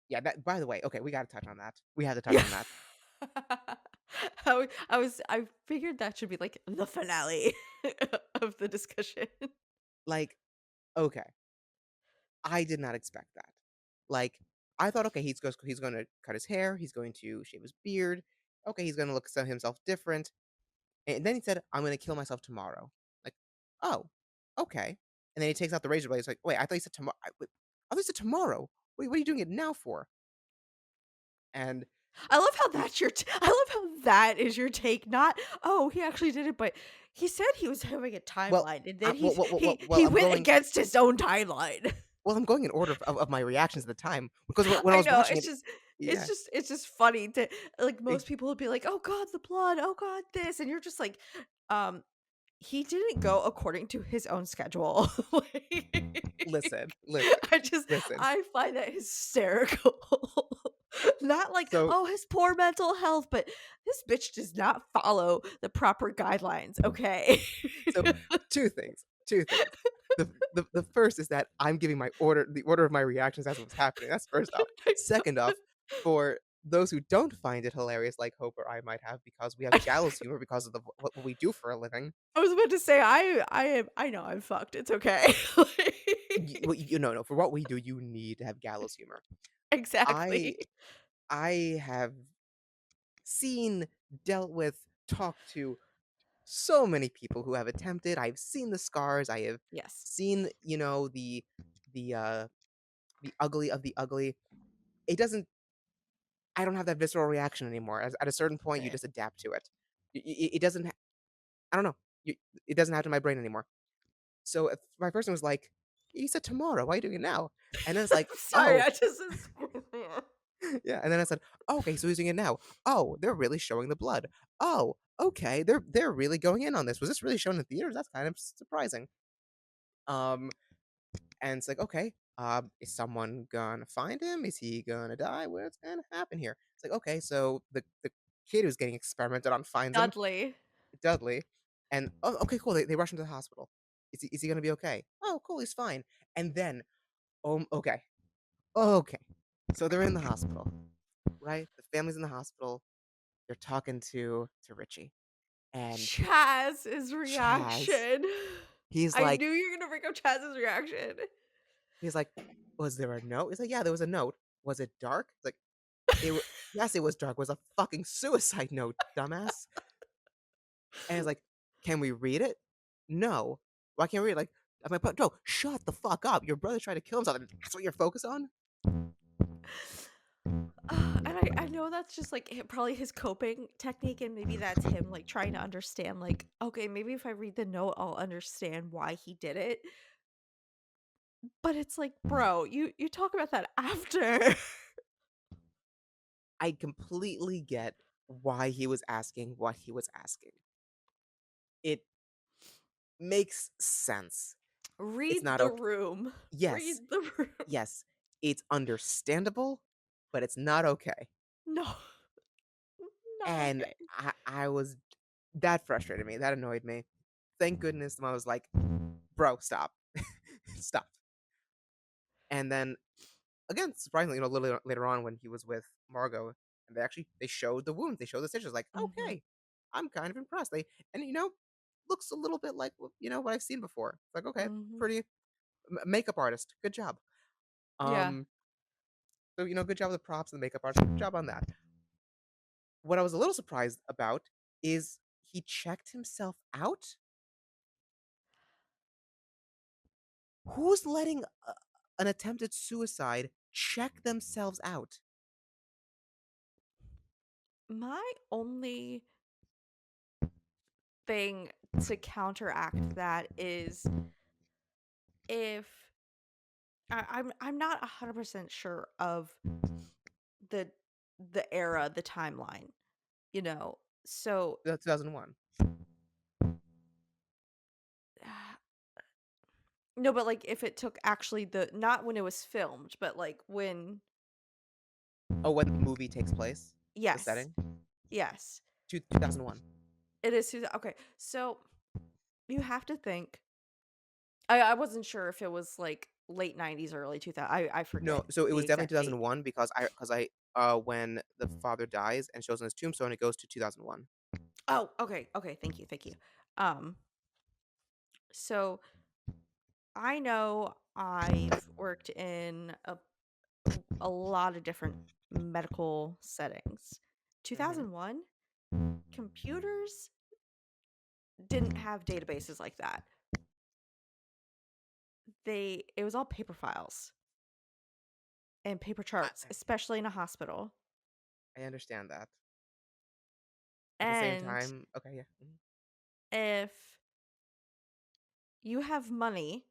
yeah. That, by the way, okay, we got to touch on that. We have to touch Yeah. on that. I figured that should be like the finale of the discussion. Like, okay, I did not expect that. Like, I thought, okay, he's going to cut his hair, he's going to shave his beard. Okay, he's going to look at himself different. And then he said, "I'm gonna kill myself tomorrow." Like, "Oh, okay." And then he takes out the razor blade. He's like, "Wait, I thought you said tomorrow. I thought you said tomorrow. Wait, what are you doing it now for?" And I love how that's I love how that is your take, not, "Oh, he actually did it," but he said he was having a well, timeline, and then well, he went against his own timeline. I'm going in order of my reactions at the time because when I I was know, watching it, yeah, it's just funny to like, it, most people would be like, "Oh god, the blood. Oh god, this," and you're just like, um, he didn't go according to his own schedule. listen, Like, listen, I just listen. I find that hysterical. Not like, So, "Oh, his poor mental health," but this bitch does not follow the proper guidelines, okay? so two things. The first is that I'm giving the order of my reactions as it was happening. That's first off. I know. Second off, for those who don't find it hilarious, like Hope or I might have, because we have gallows humor because of what we do for a living. I was about to say, I know I'm fucked, it's okay. Well, no, for what we do, you need to have gallows humor. I Exactly. I have seen, dealt with, talked to so many people who have attempted. I've seen the scars. I have Yes. seen, the the ugly of the ugly. It doesn't I don't have that visceral reaction anymore. As at a certain point, you Right. just adapt to it. It doesn't. I don't know. You, it doesn't happen to my brain anymore. So if my person was like, "You said tomorrow. Why are you doing it now?" And then it's like, Sorry, "Oh, I just yeah." And then I said, "Oh, okay, so he's doing it now. Oh, they're really showing the blood. Oh, okay, they're really going in on this. Was this really shown in theaters? That's kind of surprising." Um, and it's like, okay, is someone gonna find him? Is he gonna die? What's gonna happen here? It's like, okay, so the kid who's getting experimented on finds him, Dudley. Dudley, and oh, okay, cool. They rush him to the hospital. Is he gonna be okay? Oh, cool, he's fine. And then, okay, okay. So they're in the hospital, right? The family's in the hospital. They're talking to Richie and Chaz's Chaz. reaction. He's I like, knew you were gonna bring up Chaz's reaction. he's like, was there a note? He's like, yeah, there was a note. Was it dark? It's like, It wa yes, it was dark. It was a fucking suicide note, dumbass. And it's like, "Can we read it?" "No." "Why can't we read it?" Like, I'm like, "But no, shut the fuck up. Your brother tried to kill himself, and that's what you're focused on?" And I know that's just, like, probably his coping technique, and maybe that's him, like, trying to understand, like, "Okay, maybe if I read the note, I'll understand why he did it." But it's like, "Bro, you talk about that after." I completely get why he was asking what he was asking. It makes sense. It's Read not the okay. room. Yes, Read the room. yes, it's understandable, but it's not okay. No. Not And okay. I was that frustrated me, that annoyed me. Thank goodness the mom was like, "Bro, stop. Stop." And then, again, surprisingly, a little later on when he was with Margot, and they showed the wounds, they showed the stitches, like, Mhm. "Okay, I'm kind of impressed." And, looks a little bit like, what I've seen before. It's like, "Okay, Mhm. pretty makeup artist, good job." Yeah. Um, so, good job with the props and the makeup artist, good job on that. What I was a little surprised about is he checked himself out? Who's letting an attempted suicide check themselves out? My only thing to counteract that is if I'm not 100% sure of the the era, the timeline, you know? So 2001. no, but, like, if it took actually the not when it was filmed, but, like, when Oh, when the movie takes place? The yes. setting? Yes. 2001. It is okay, so you have to think I wasn't sure if it was, like, late '90s, early 2000 I No, forget so it the was definitely exact date. 2001 when the father dies and shows on his tombstone, it goes to 2001. Oh, okay, okay, thank you, thank you. Um, so I know I've worked in a lot of different medical settings. Mhm. 2001, computers didn't have databases like that. It was all paper files and paper I charts, especially in a hospital. I understand that. At the same And time, okay, yeah. Mhm. if you have money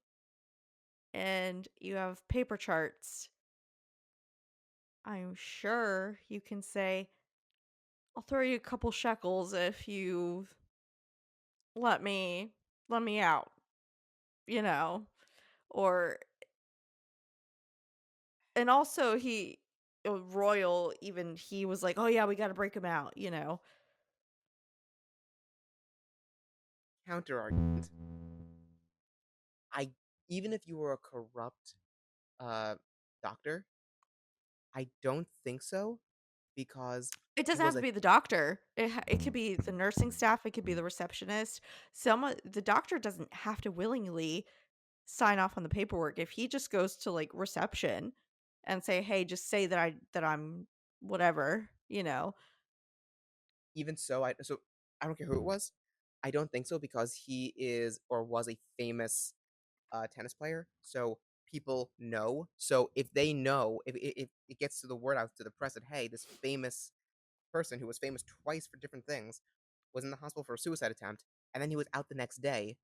and you have paper charts, I'm sure you can say, I'll throw you a couple shekels if you let me let me out, you know? Or and also Royal, even he was like, "Oh yeah, we got to break him out," you know. Counter argument. I Even if you were a corrupt, uh, doctor, I don't think so because It he doesn't have was to a be the doctor. It could be the nursing staff, it could be the receptionist. The doctor doesn't have to willingly sign off on the paperwork. If he just goes to like reception and say, "Hey, just say that I'm whatever," you know. even so, I don't care who it was. I don't think so because he is or was a famous tennis player, so people know. So if they know, if it gets to the word out to the press that hey, this famous person who was famous twice for different things was in the hospital for a suicide attempt, and then he was out the next day,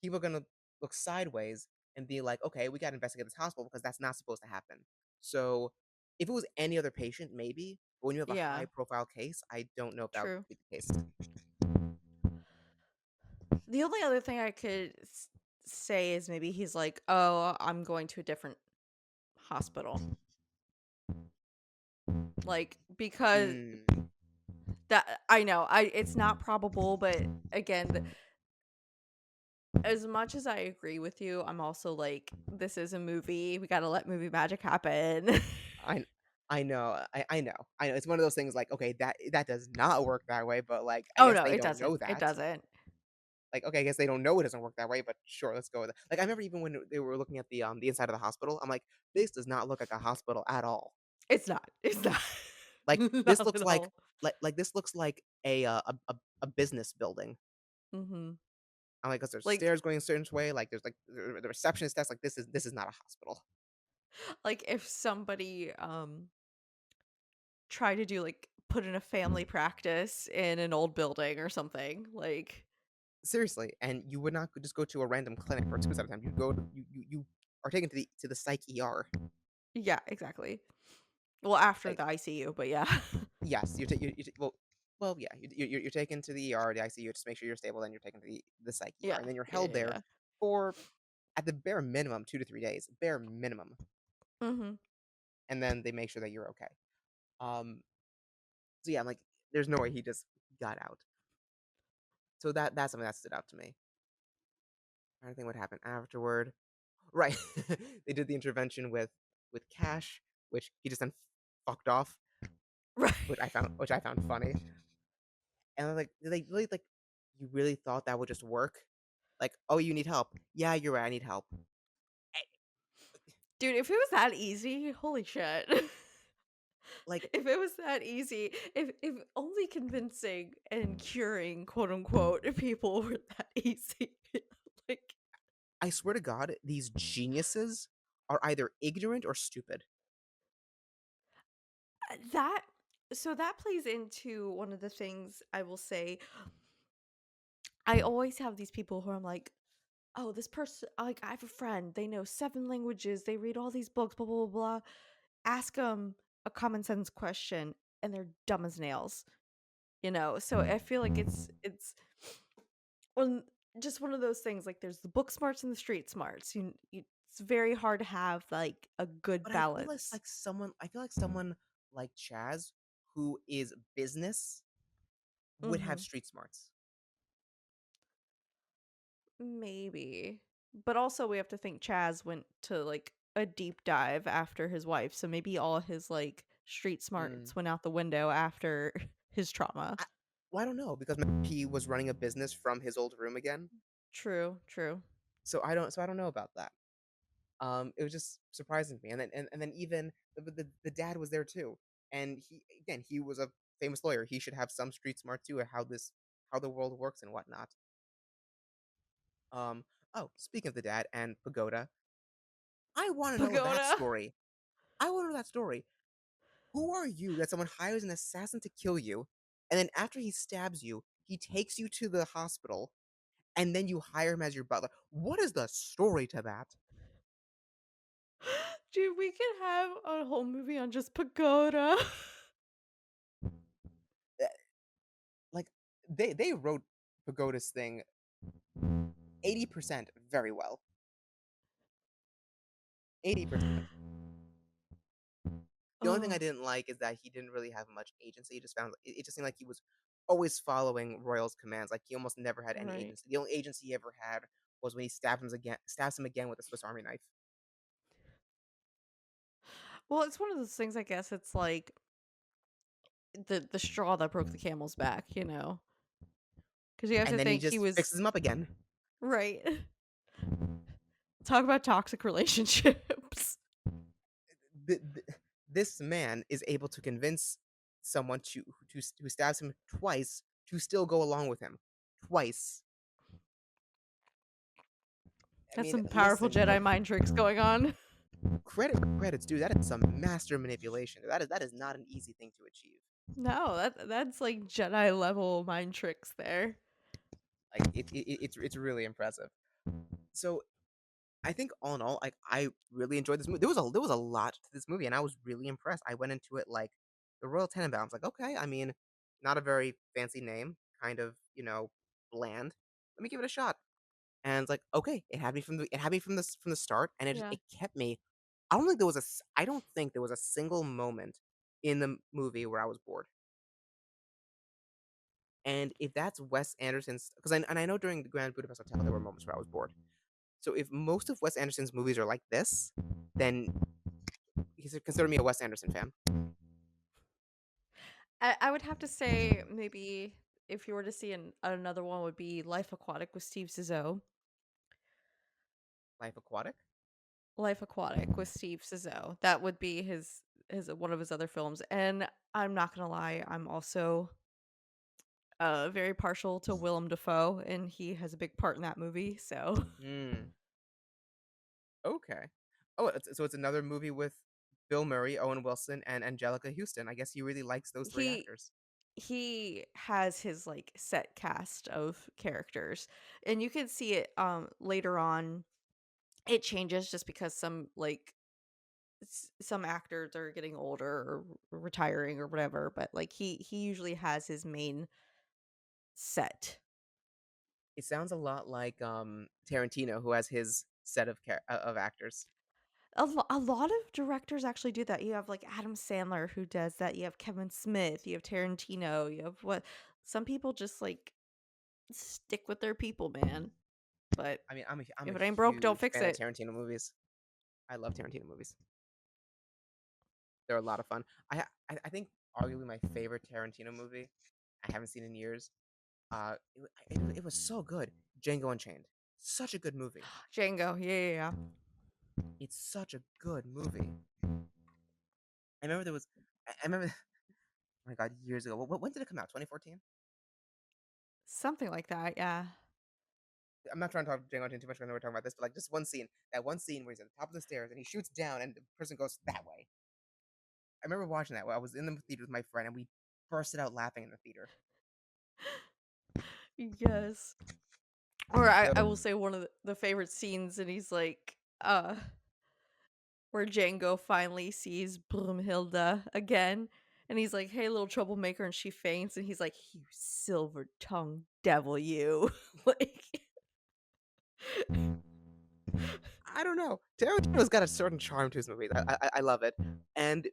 people are gonna look sideways and be like, okay, we gotta investigate this hospital because that's not supposed to happen. So if it was any other patient, maybe. But when you have a high Yeah, profile case, I don't know if that would true. be the case. The only other thing I could say is maybe he's like, "Oh, I'm going to a different hospital." Like because Mm, that I know, I it's not probable, but again, as much as I agree with you, I'm also like, this is a movie. We got to let movie magic happen. I I know, I know. It's one of those things like, okay, that does not work that way, but like, I Oh guess no, they it don't doesn't. know It that. doesn't. Like, okay, I guess they don't know it doesn't work that way, but sure, let's go with it. Like, I remember even when they were looking at the inside of the hospital, I'm like, this does not look like a hospital at all. It's not. It's not. Like, this Not looks at like all. this looks like a business building. Mhm. I'm like, 'cause there's Like stairs going a certain way, like, there's, like, the receptionist desk, like, this is not a hospital. Like, if somebody, tried to do, like put in a family practice in an old building or something, like Seriously, and you would not just go to a random clinic for a suicide attempt. You go to you are taken to the psych ER. yeah, exactly. Well, after Like, the ICU, but yeah. yes, well, yeah, you're taken to the ER, the ICU, just make sure you're stable, then you're taken to the psych ER, Yeah. and then you're Yeah, held yeah, there yeah. for, at the bare minimum, 2 to 3 days, bare minimum, Mhm. and then they make sure that you're okay. Um, so yeah, I'm like, there's no way he just got out. So that's something that stood out to me. I don't think what happened afterward. Right. They did the intervention with Cash, which he just then fucked off, Right. which I found funny. And I'm like, did they really like, you really thought that would just work? Like, "Oh, you need help." "Yeah, you're right, I need help." Eh, Dude, if it was that easy, holy shit. like, If it was that easy, if only convincing and curing, quote unquote, people were that easy. Like I swear to God, these geniuses are either ignorant or stupid. that so that plays into one of the things I will say. I always have these people who I'm like, "Oh, this person like I have a friend, they know 7 languages, they read all these books, blah blah blah blah." Ask them a common sense question and they're dumb as nails, you know? So I feel like it's one just one of those things, like, there's the book smarts and the street smarts. It's very hard to have, like, a good But I feel like balance. someone like Chaz, who is business, would have Mhm. street smarts. Maybe. But also we have to think Chaz went to, like, a deep dive after his wife, so maybe all his, like, street Mm. smarts went out the window after his trauma. I well, I don't know, because maybe he was running a business from his old room again, True, true. so I don't know about that. It was just surprising to me, and then even the dad was there too, and he was a famous lawyer. He should have some street smart too, of how the world works and whatnot. Um, oh, speaking of the dad and Pagoda, I wanna know that Pagoda. story. I wanna know that story. Who are you that someone hires an assassin to kill you, and then after he stabs you, he takes you to the hospital, and then you hire him as your butler? What is the story to that? Dude, we could have a whole movie on just Pagoda. Eh, like, they wrote Pagoda's thing 80% very well. 80%. The only thing I Oh, didn't like is that he didn't really have much agency. It just seemed like he was always following Royal's commands. Like, he almost never had any right. agency. The only agency he ever had was when he stabs him again with a Swiss Army knife. Well, it's one of those things, I guess it's like the straw that broke the camel's back, you know? Because you have And to then he think he just was fixes him up again. right. Talk about toxic relationships. This man is able to convince someone who stabs him twice to still go along with him. Twice. I That's mean, some powerful listen, Jedi mind tricks going on. credit where credit's due. That is some master manipulation. That is not an easy thing to achieve. No, that's like Jedi level mind tricks there. Like, it's really impressive. So I think all in all, like, I really enjoyed this movie. There was a lot to this movie, and I was really impressed. I went into it like the Royal Tenenbaums, like, okay, I mean, not a very fancy name, kind of, bland. Let me give it a shot. And it's like, okay, it had me from the start, and Yeah. it kept me. I don't think there was a single moment in the movie where I was bored. And if that's Wes Anderson's, because I know during the Grand Budapest Hotel there were moments where I was bored. So if most of Wes Anderson's movies are like this, then consider me a Wes Anderson fan. I would have to say maybe if you were to see another one would be Life Aquatic with Steve Zissou. Life Aquatic? Life Aquatic with Steve Zissou. That would be his one of his other films. And I'm not gonna lie, I'm also very partial to Willem Dafoe, and he has a big part in that movie. So Hmm. Okay. Oh, it's another movie with Bill Murray, Owen Wilson, and Angelica Houston. I guess he really likes those 3 He actors. he has his, like, set cast of characters, and you can see it, later on. It changes just because some, like, some actors are getting older or retiring or whatever, but, like, he usually has his main set. It sounds a lot like, Tarantino, who has his set of actors. A lot of directors actually do that. You have, like, Adam Sandler who does that, you have Kevin Smith, you have Tarantino, you have what some people just, like, stick with their people, man, but I mean, I'm a if it ain't broke, don't huge fix fan of it. Tarantino movies. I love Tarantino movies. They're a lot of fun. I think arguably my favorite Tarantino movie, I haven't seen in years, it was so good, Django Unchained. Such a good movie. Django, yeah, yeah, yeah. It's such a good movie. I remember there was I remember oh my god, years ago. When did it come out? 2014? Something like that, yeah. I'm not trying to talk Django Unchained too much. I know we're talking about this, but like just one scene. That one scene where he's at the top of the stairs and he shoots down and the person goes that way. I remember watching that while I was in the theater with my friend and we bursted out laughing in the theater. Yes. Or I So will say one of the favorite scenes, and he's like, where Django finally sees Brumhilde again, and he's like, "Hey, little troublemaker," and she faints, and he's like, "You silver-tongued devil, you." Like I don't know. Tarantino's got a certain charm to his movies. I love it. And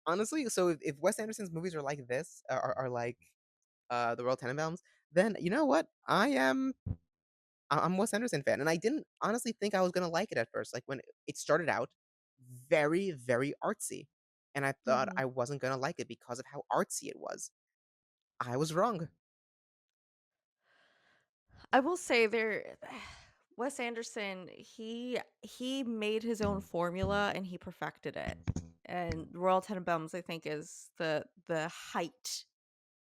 honestly, so if Wes Anderson's movies are like this, are like the Royal Tenenbaums, then you know what? I'm a Wes Anderson fan, and I didn't honestly think I was gonna like it at first. Like when it started out, very very artsy, and I thought Mhm. I wasn't gonna like it because of how artsy it was. I was wrong. I will say there Wes Anderson, he made his own formula and he perfected it. And Royal Tenenbaums, I think, is the height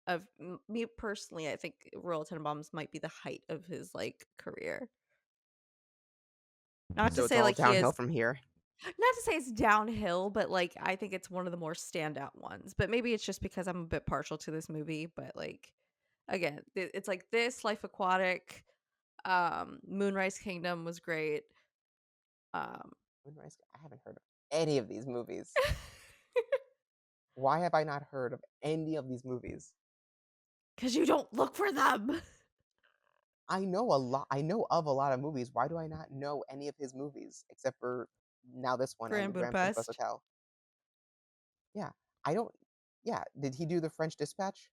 of me personally. I think Royal Tenenbaums might be the height of his like career. Not to So it's say all like he downhill is, from here. not to say it's downhill, but like I think it's one of the more standout ones. But maybe it's just because I'm a bit partial to this movie. But like again, it's like this Life Aquatic, Moonrise Kingdom was great. Um, Moonrise, I haven't heard of any of these movies. Why have I not heard of any of these movies? Cause you don't look for them. I know a lot. I know of a lot of movies. Why do I not know any of his movies except for now this one and Grand the Grand Budapest Budapest. Hotel? Yeah, I don't. Yeah, did he do the French Dispatch?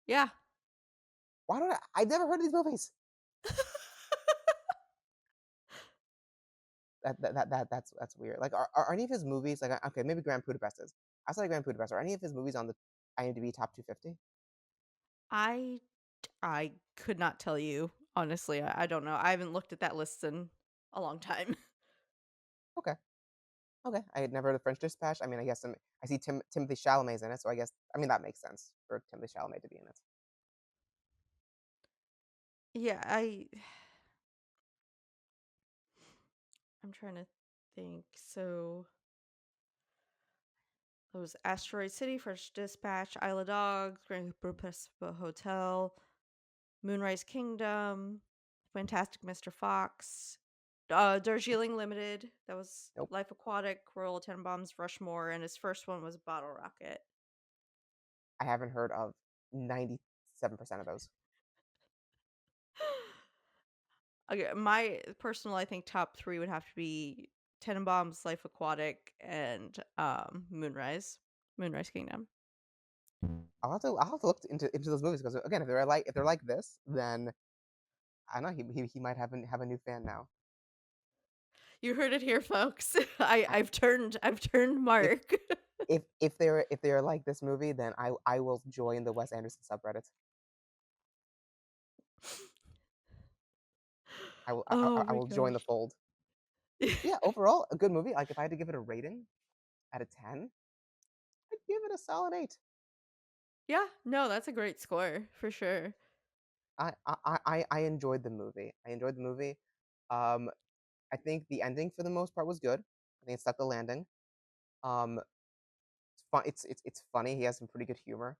Yeah. Why don't I've never heard of these movies. That's weird. Like, are any of his movies like okay, maybe Grand Budapest is. Outside of Grand Budapest, are any of his movies on the IMDb top 250? I I could not tell you, honestly, I don't know, I haven't looked at that list in a long time. Okay, okay. I had never heard of French Dispatch. I mean, I guess I see Timothy Chalamet's in it, so I guess I mean that makes sense for Timothy Chalamet to be in it. Yeah, I'm trying to think, so it was Asteroid City, French Dispatch, Isle of Dogs, Grand Budapest Hotel, Moonrise Kingdom, Fantastic Mr. Fox, Darjeeling Limited, that was Nope, Life Aquatic, Royal Tenenbaums, Rushmore, and his first one was Bottle Rocket. I haven't heard of 97% of those. Okay, my personal, I think, top 3 would have to be Tenenbaums, Life Aquatic, and, Moonrise Kingdom. I'll have to look into those movies because again, if they're like this, then I don't know he might have a new fan now. You heard it here, folks. I, I've turned if Mark. if they're like this movie, then I will join the Wes Anderson subreddit. Oh I my will join the gosh. fold. Yeah, overall a good movie. Like if I had to give it a rating out of 10, I'd give it a solid 8. Yeah, no, that's a great score for sure. I enjoyed the movie. I enjoyed the movie. Um, I think the ending for the most part was good. I think it stuck the landing. Um, it's funny. He has some pretty good humor.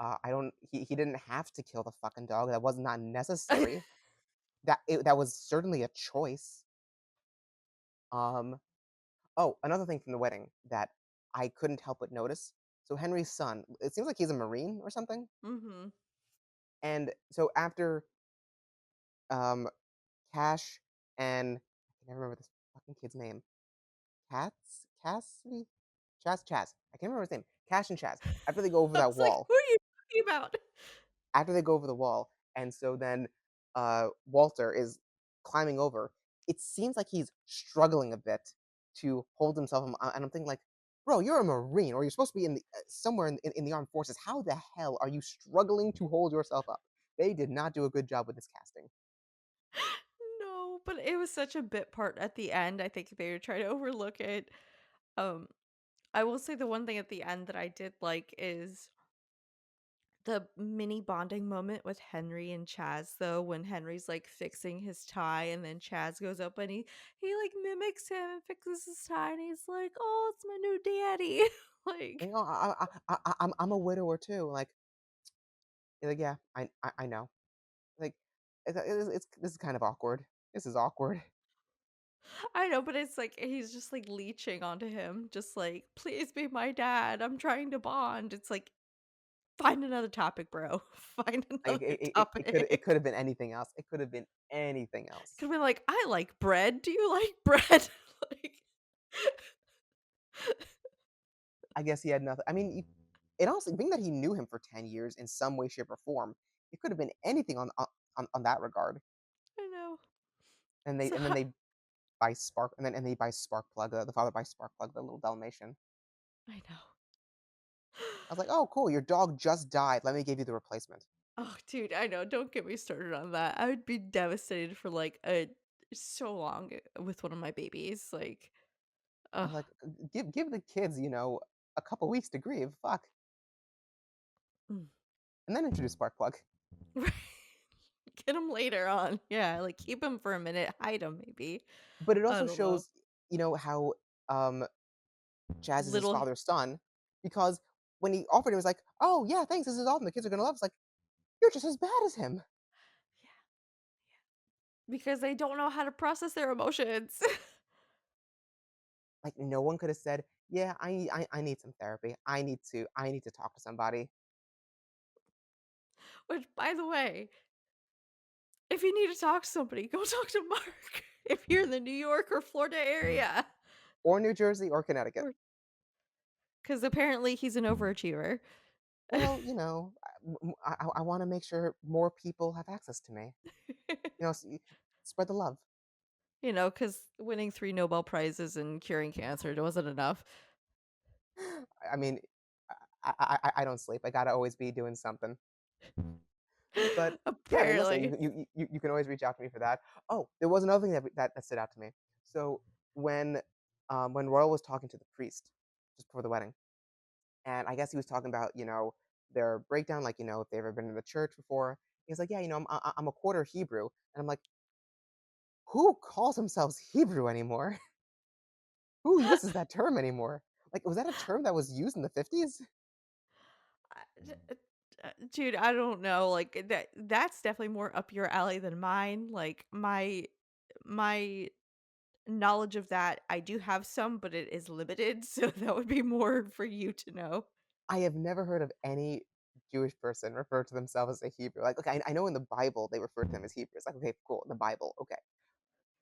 I don't. He didn't have to kill the fucking dog. That was not necessary. That was certainly a choice. Um. Oh, another thing from the wedding that I couldn't help but notice. So Henry's son. It seems like he's a marine or something. Mhm. And so after um Cash and I can never remember this fucking kid's name. Cassidy? Chaz. I can't remember his name. Cash and Chaz. After they go over I that was like, wall, "Who are you talking about?" after they go over the wall, and so then Walter is climbing over. It seems like he's struggling a bit to hold himself, and I'm thinking like, bro, you're a marine, or you're supposed to be in the somewhere in the armed forces. How the hell are you struggling to hold yourself up? They did not do a good job with this casting. No, but it was such a bit part at the end. I think they were trying to overlook it. Um, I will say the one thing at the end that I did like is the mini bonding moment with Henry and Chaz, though, when Henry's, like, fixing his tie and then Chaz goes up and he, like, mimics him and fixes his tie and he's like, "Oh, it's my new daddy." And, Like, you know, I'm a widower too. Like yeah, I know. Like it's this is kind of awkward. This is awkward. I know, but it's like he's just, like, leeching onto him, just like, "Please be my dad, I'm trying to bond." It's like, find another topic, bro. Find Like another it could topic. have been anything else. It could have been anything else. Could've been like, "I like bread. Do you like bread?" Like I guess he had nothing. I mean, it honestly, being that he knew him for 10 years in some way, shape, or form, it could have been anything on that regard. I know. And then they buy Spark, and they buy Sparkplug. The father buys Sparkplug, the little Dalmatian. I know. I was like, oh, cool, your dog just died. Let me give you the replacement. Oh, dude, I know, don't get me started on that. I would be devastated for, like, so long with one of my babies, like, I'm ugh. like, give the kids, a couple weeks to grieve. Fuck, Mm. and then introduce Sparkplug. Right. Get him later on. Yeah, like, keep him for a minute, hide him maybe. But it I also don't know. shows, how Chaz is his Little father's son, because when he offered him, he was like, "Oh yeah, thanks. This is awesome. The kids are gonna love." It's like you're just as bad as him. Yeah, because they don't know how to process their emotions. Like no one could have said, "Yeah, I need some therapy. I need to talk to somebody." Which, by the way, if you need to talk to somebody, go talk to Mark if you're in the New York or Florida area. Or New Jersey or Connecticut. Or 'cause apparently he's an overachiever. Well, I want to make sure more people have access to me. Spread the love. You know, because winning 3 Nobel Prizes and curing cancer, it wasn't enough. I mean, I don't sleep. I gotta always be doing something. But yeah, I mean, listen, Apparently. you can always reach out to me for that. Oh, there was another thing that stood out to me. So when when Royal was talking to the priest just before the wedding, and I guess he was talking about their breakdown, like if they've ever been to the church before. He's like, yeah, I'm a quarter Hebrew, and I'm like, who calls themselves Hebrew anymore? Who uses that term anymore? Like, was that a term that was used in the 50s? Dude, I don't know, like, that's definitely more up your alley than mine, like, my knowledge of that, I do have some, but it is limited, so that would be more for you to know. I have never heard of any Jewish person refer to themselves as a Hebrew. Like, okay, I know in the Bible they refer to them as Hebrews. Like, okay, cool, in the Bible, okay.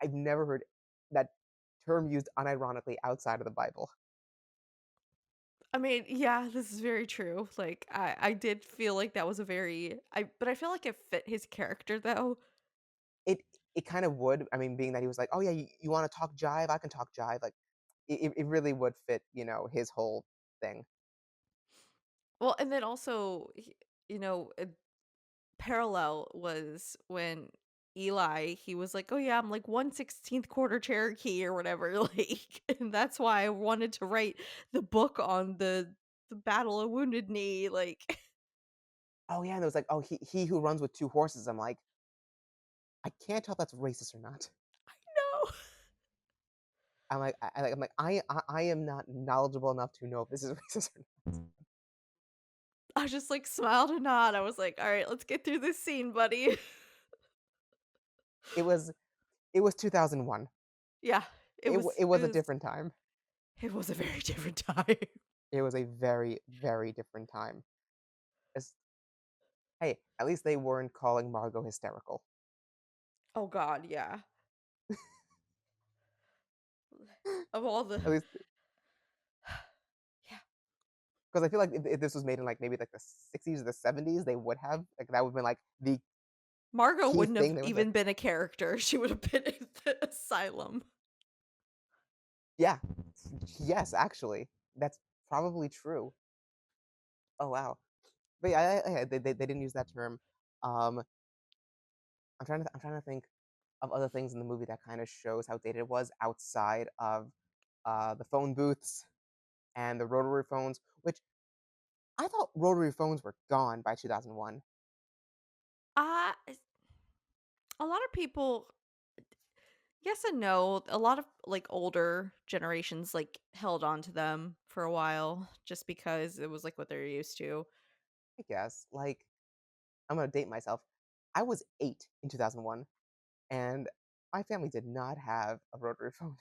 I've never heard that term used unironically outside of the Bible. I mean, yeah, this is very true, like, I did feel like that was a very but I feel like it fit his character, though. It it kind of would. I mean, being that he was like, "Oh yeah, you want to talk jive? I can talk jive." Like, it really would fit, his whole thing. Well, and then also, parallel was when he was like, "Oh, yeah, I'm like 1/16th quarter Cherokee or whatever," like, and that's why I wanted to write the book on the Battle of Wounded Knee, like, Oh yeah, and it was like, "Oh, he who runs with two horses." I'm like, I can't tell if that's racist or not. no. I am not knowledgeable enough to know if this is racist or not. I just, like, smiled and nod. I was like, "Alright, let's get through this scene, buddy." It was it was 2001. Yeah, It was a different time. it was a very different time. It was a very, very different time. It's hey, at least they weren't calling Margot hysterical. Oh god, yeah. Of all the At least yeah. 'cause I feel like if this was made in, like, maybe, like, the '60s or the '70s, they would have, like, that would've been, like, the Margot key wouldn't thing have they would say. even been a character. She would have been in the asylum. Yeah. Yes, actually. That's probably true. Oh, wow. But yeah, they didn't use that term. Um, I'm trying to think of other things in the movie that kinda shows how dated it was outside of, the phone booths and the rotary phones, which I thought rotary phones were gone by 2001. S a lot of people yes and no. A lot of, like, older generations, like, held on to them for a while just because it was, like, what they're used to. I guess, like, I'm gonna date myself. I was 8 in 2001, and my family did not have a rotary phone.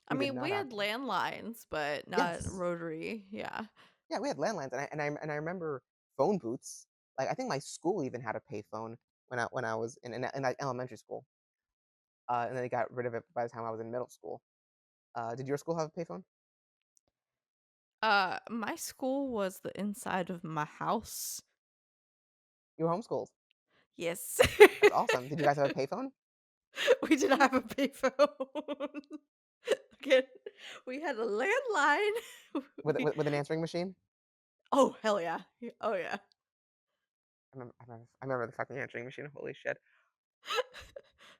I We did mean, not we have had one. landlines, but not Yes. rotary, yeah. Yeah, we had landlines, and I remember phone booths. Like, I think my school even had a payphone when I was in, like, elementary school, and then they got rid of it by the time I was in middle school. Did your school have a payphone? My school was the inside of my house. You were homeschooled. Yes. That's awesome. Did you guys have a payphone We did not have a payphone. Again, we had a landline. We with an answering machine? Oh, hell yeah. Oh, yeah. I remember the fucking answering machine. Holy shit!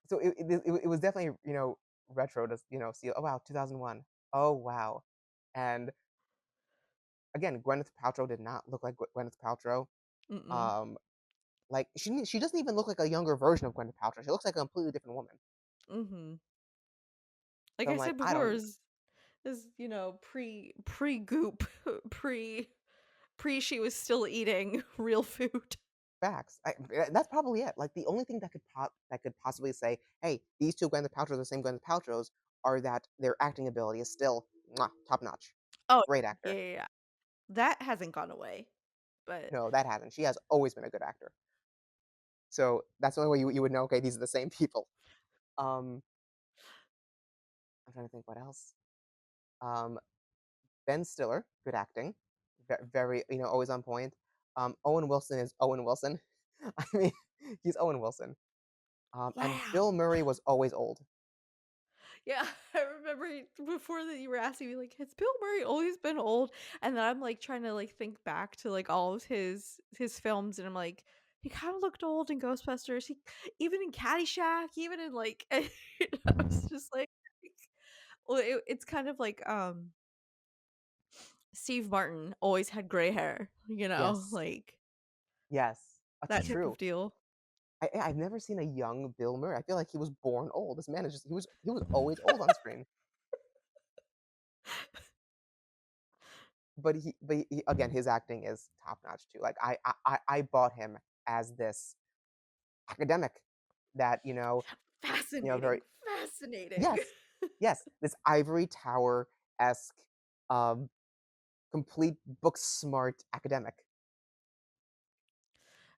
So it was definitely, retro to, see, oh wow, 2001. Oh wow. And again, Gwyneth Paltrow did not look like Gwyneth Paltrow. Mm-mm. Um, like she doesn't even look like a younger version of Gwyneth Paltrow. She looks like a completely different woman. Mhm. Like So I I'm like, said I before, don't pre-goop, pre pre she was still eating real food. facts. That's probably it. Like the only thing that could possibly say, hey, these two Gwyneth Paltrows are the same Gwyneth Paltrows, are that their acting ability is still mwah, top notch. Oh, Great yeah, actor. yeah, yeah. That hasn't gone away, but No, that hasn't. She has always been a good actor. So that's the only way you would know, okay, these are the same people. Um, I'm trying to think what else. Um, Ben Stiller, good acting, very, always on point. Owen Wilson is Owen Wilson. I mean, he's Owen Wilson. And Bill wow. Murray was always old. Yeah, I remember before that you were asking me like, has Bill Murray always been old? And then I'm like trying to like think back to like all of his films, and I'm like, he kind of looked old in Ghostbusters. He even in Caddyshack, even in like, I was just like, well, it's kind of like Steve Martin always had gray hair, Yes, like yes, that's that type of true. deal. I've never seen a young Bill Murray. I feel like he was born old. This man is just he was always old on screen. Again, his acting is top notch too. Like I bought him as this academic that very Fascinating, fascinating. yes, yes, this ivory tower esque, um, complete book smart academic.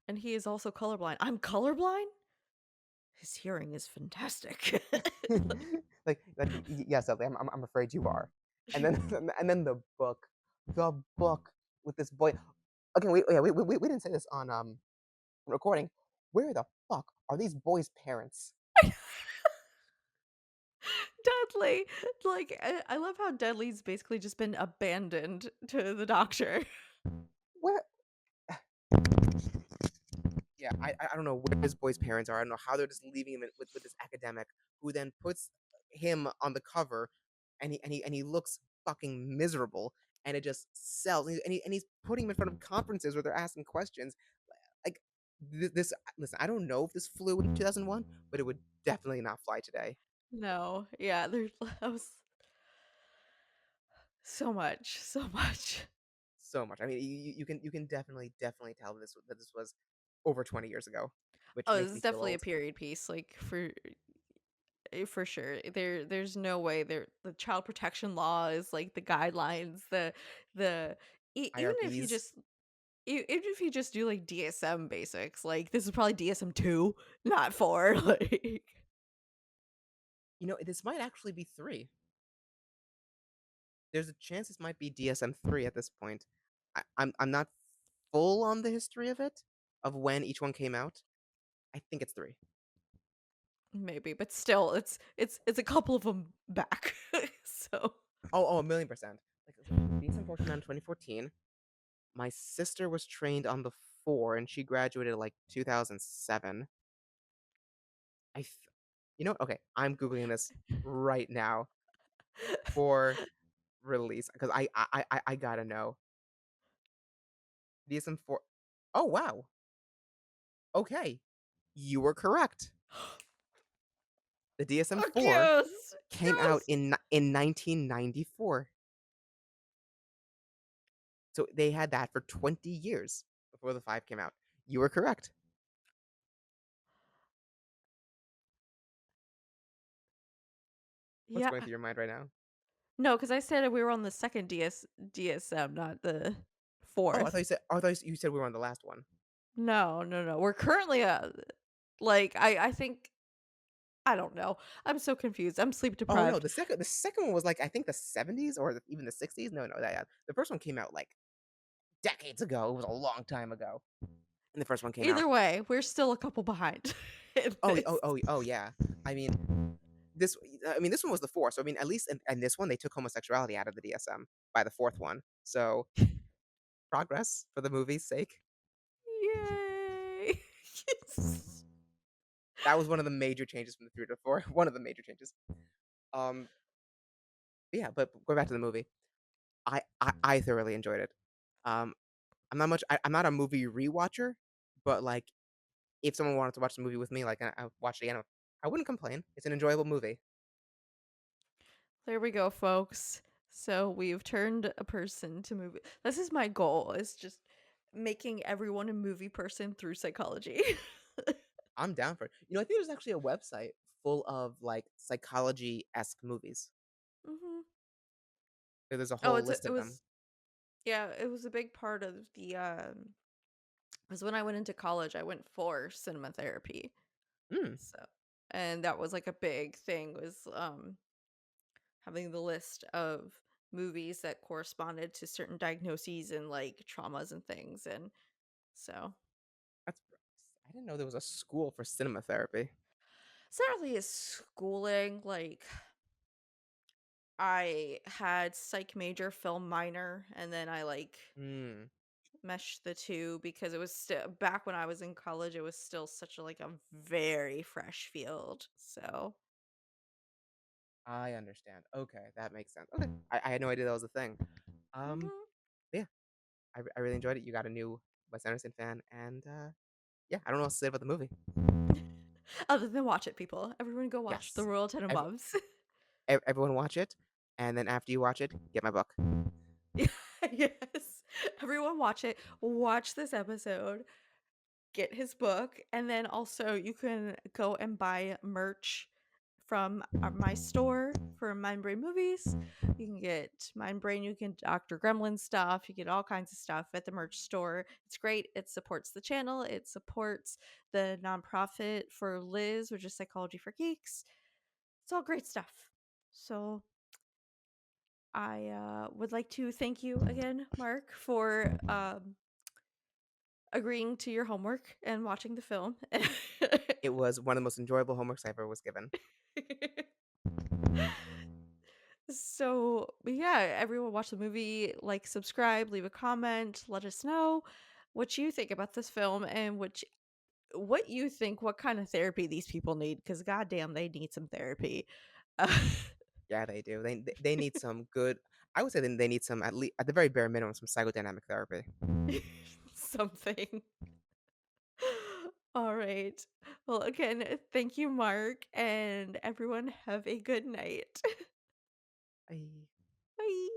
And he is also colorblind. I'm colorblind? His hearing is fantastic. Yes, Dudley, I'm afraid you are. And then and then the book with this boy. Again, we didn't say this on recording. Where the fuck are these boys' parents? Dudley, like, I love how Dudley's basically just been abandoned to the doctor. Where Yeah, I don't know where this boy's parents are. I don't know how they're just leaving him with this academic who then puts him on the cover, and he looks fucking miserable, and it just sells. And he's putting him in front of conferences where they're asking questions. Like this, listen, I don't know if this flew in 2001, but it would definitely not fly today. No, yeah, there's that was so much, so much. So much. I mean, you can definitely tell that this was over 20 years ago, which Oh, makes this is me feel definitely a old. period piece, like, for sure. There's no way the child protection law is, like, the guidelines, the even if you IRBs. just even if you just do, like, DSM basics, like, this is probably DSM 2, not 4, like This might actually be 3. There's a chance this might be DSM-3 at this point. I'm not full on the history of it, of when each one came out. I think it's 3. maybe, but still, it's a couple of them back. So Oh, 1,000,000%. Like, so DSM-4 came out in 2014. My sister was trained on the 4, and she graduated, like, 2007. I th You know what? Okay, I'm Googling this right now for release, 'cause I gotta know. DSM-4. Oh, wow! Okay, you were correct. The Fuck DSM-4 yes! came out Yes! in 1994. So they had that for 20 years before the 5 came out. You were correct. What's Yeah. going through your mind right now? No, because I said we were on the 2nd DSM, not the Oh, I thought 4th. you said I thought you said we were on the last one. No, no, no, we're currently, I think I don't know. I'm so confused. I'm sleep Oh, no, deprived. the second one was, like, I think the '70s or even the '60s? No, no, yeah. The first one came out, like, decades ago. It was a long time ago, and the first one came out. Either way, we're still a couple behind in this. Yeah. I mean, this one was the 4, so, I mean, at least in this one, they took homosexuality out of the DSM by the 4th one. So, progress for the movie's sake. Yay. That was one of the major changes from the 3 to 4. One of the major changes. Um, yeah, but going back to the movie, I thoroughly enjoyed it. Um, I'm not a movie rewatcher, but, like, if someone wanted to watch the movie with me, like, I watched it again, I wouldn't complain. It's an enjoyable movie. There we go, folks. So we've turned a person to movie. This is my goal, is just making everyone a movie person through psychology. I'm down for it. I think there's actually a website full of, like, psychology-esque movies. Mhm. There's a Oh, whole list it of them. was yeah, it was a big part of the, 'cause when I went into college, I went for cinema therapy. Mm, So and that was, like, a big thing was, having the list of movies that corresponded to certain diagnoses and, like, traumas and things, and so that's I didn't know there was a school for cinema therapy. it's not really a schooling, like, I had psych major, film minor, and then I, like, Mm, meshed the 2 because it was still back when I was in college, it was still such a, like, a very fresh field, so I understand. Okay, that makes sense. Okay. I had no idea that was a thing. Um, mhm. yeah, I really enjoyed it. You got a new Wes Anderson fan, and, yeah, I don't know what else to say about the movie. Other than watch it, people. Everyone go watch The Yes. Royal Every Tenenbaums. everyone watch it, and then after you watch it, get my book. Yes. Everyone watch it. Watch this episode. Get his book, and then also you can go and buy merch from my store for Mind Brain Movies. You can get Mind Brain, you can Dr. Gremlin stuff, you get all kinds of stuff at the merch store. It's great. It supports the channel, it supports the nonprofit for Liz, which is Psychology for Geeks. It's all great stuff. So I would like to thank you again, Mark, for agreeing to your homework and watching the film. It was one of the most enjoyable homeworks I ever was given. So, but yeah, everyone watch the movie, like, subscribe, leave a comment, let us know what you think about this film and what you think what kind of therapy these people need because goddamn they need some therapy. Yeah, they do. They need some good. I would say they need some, at the very bare minimum, some psychodynamic therapy. Something. Alright. Well, again, thank you, Mark, and everyone have a good night. I Bye.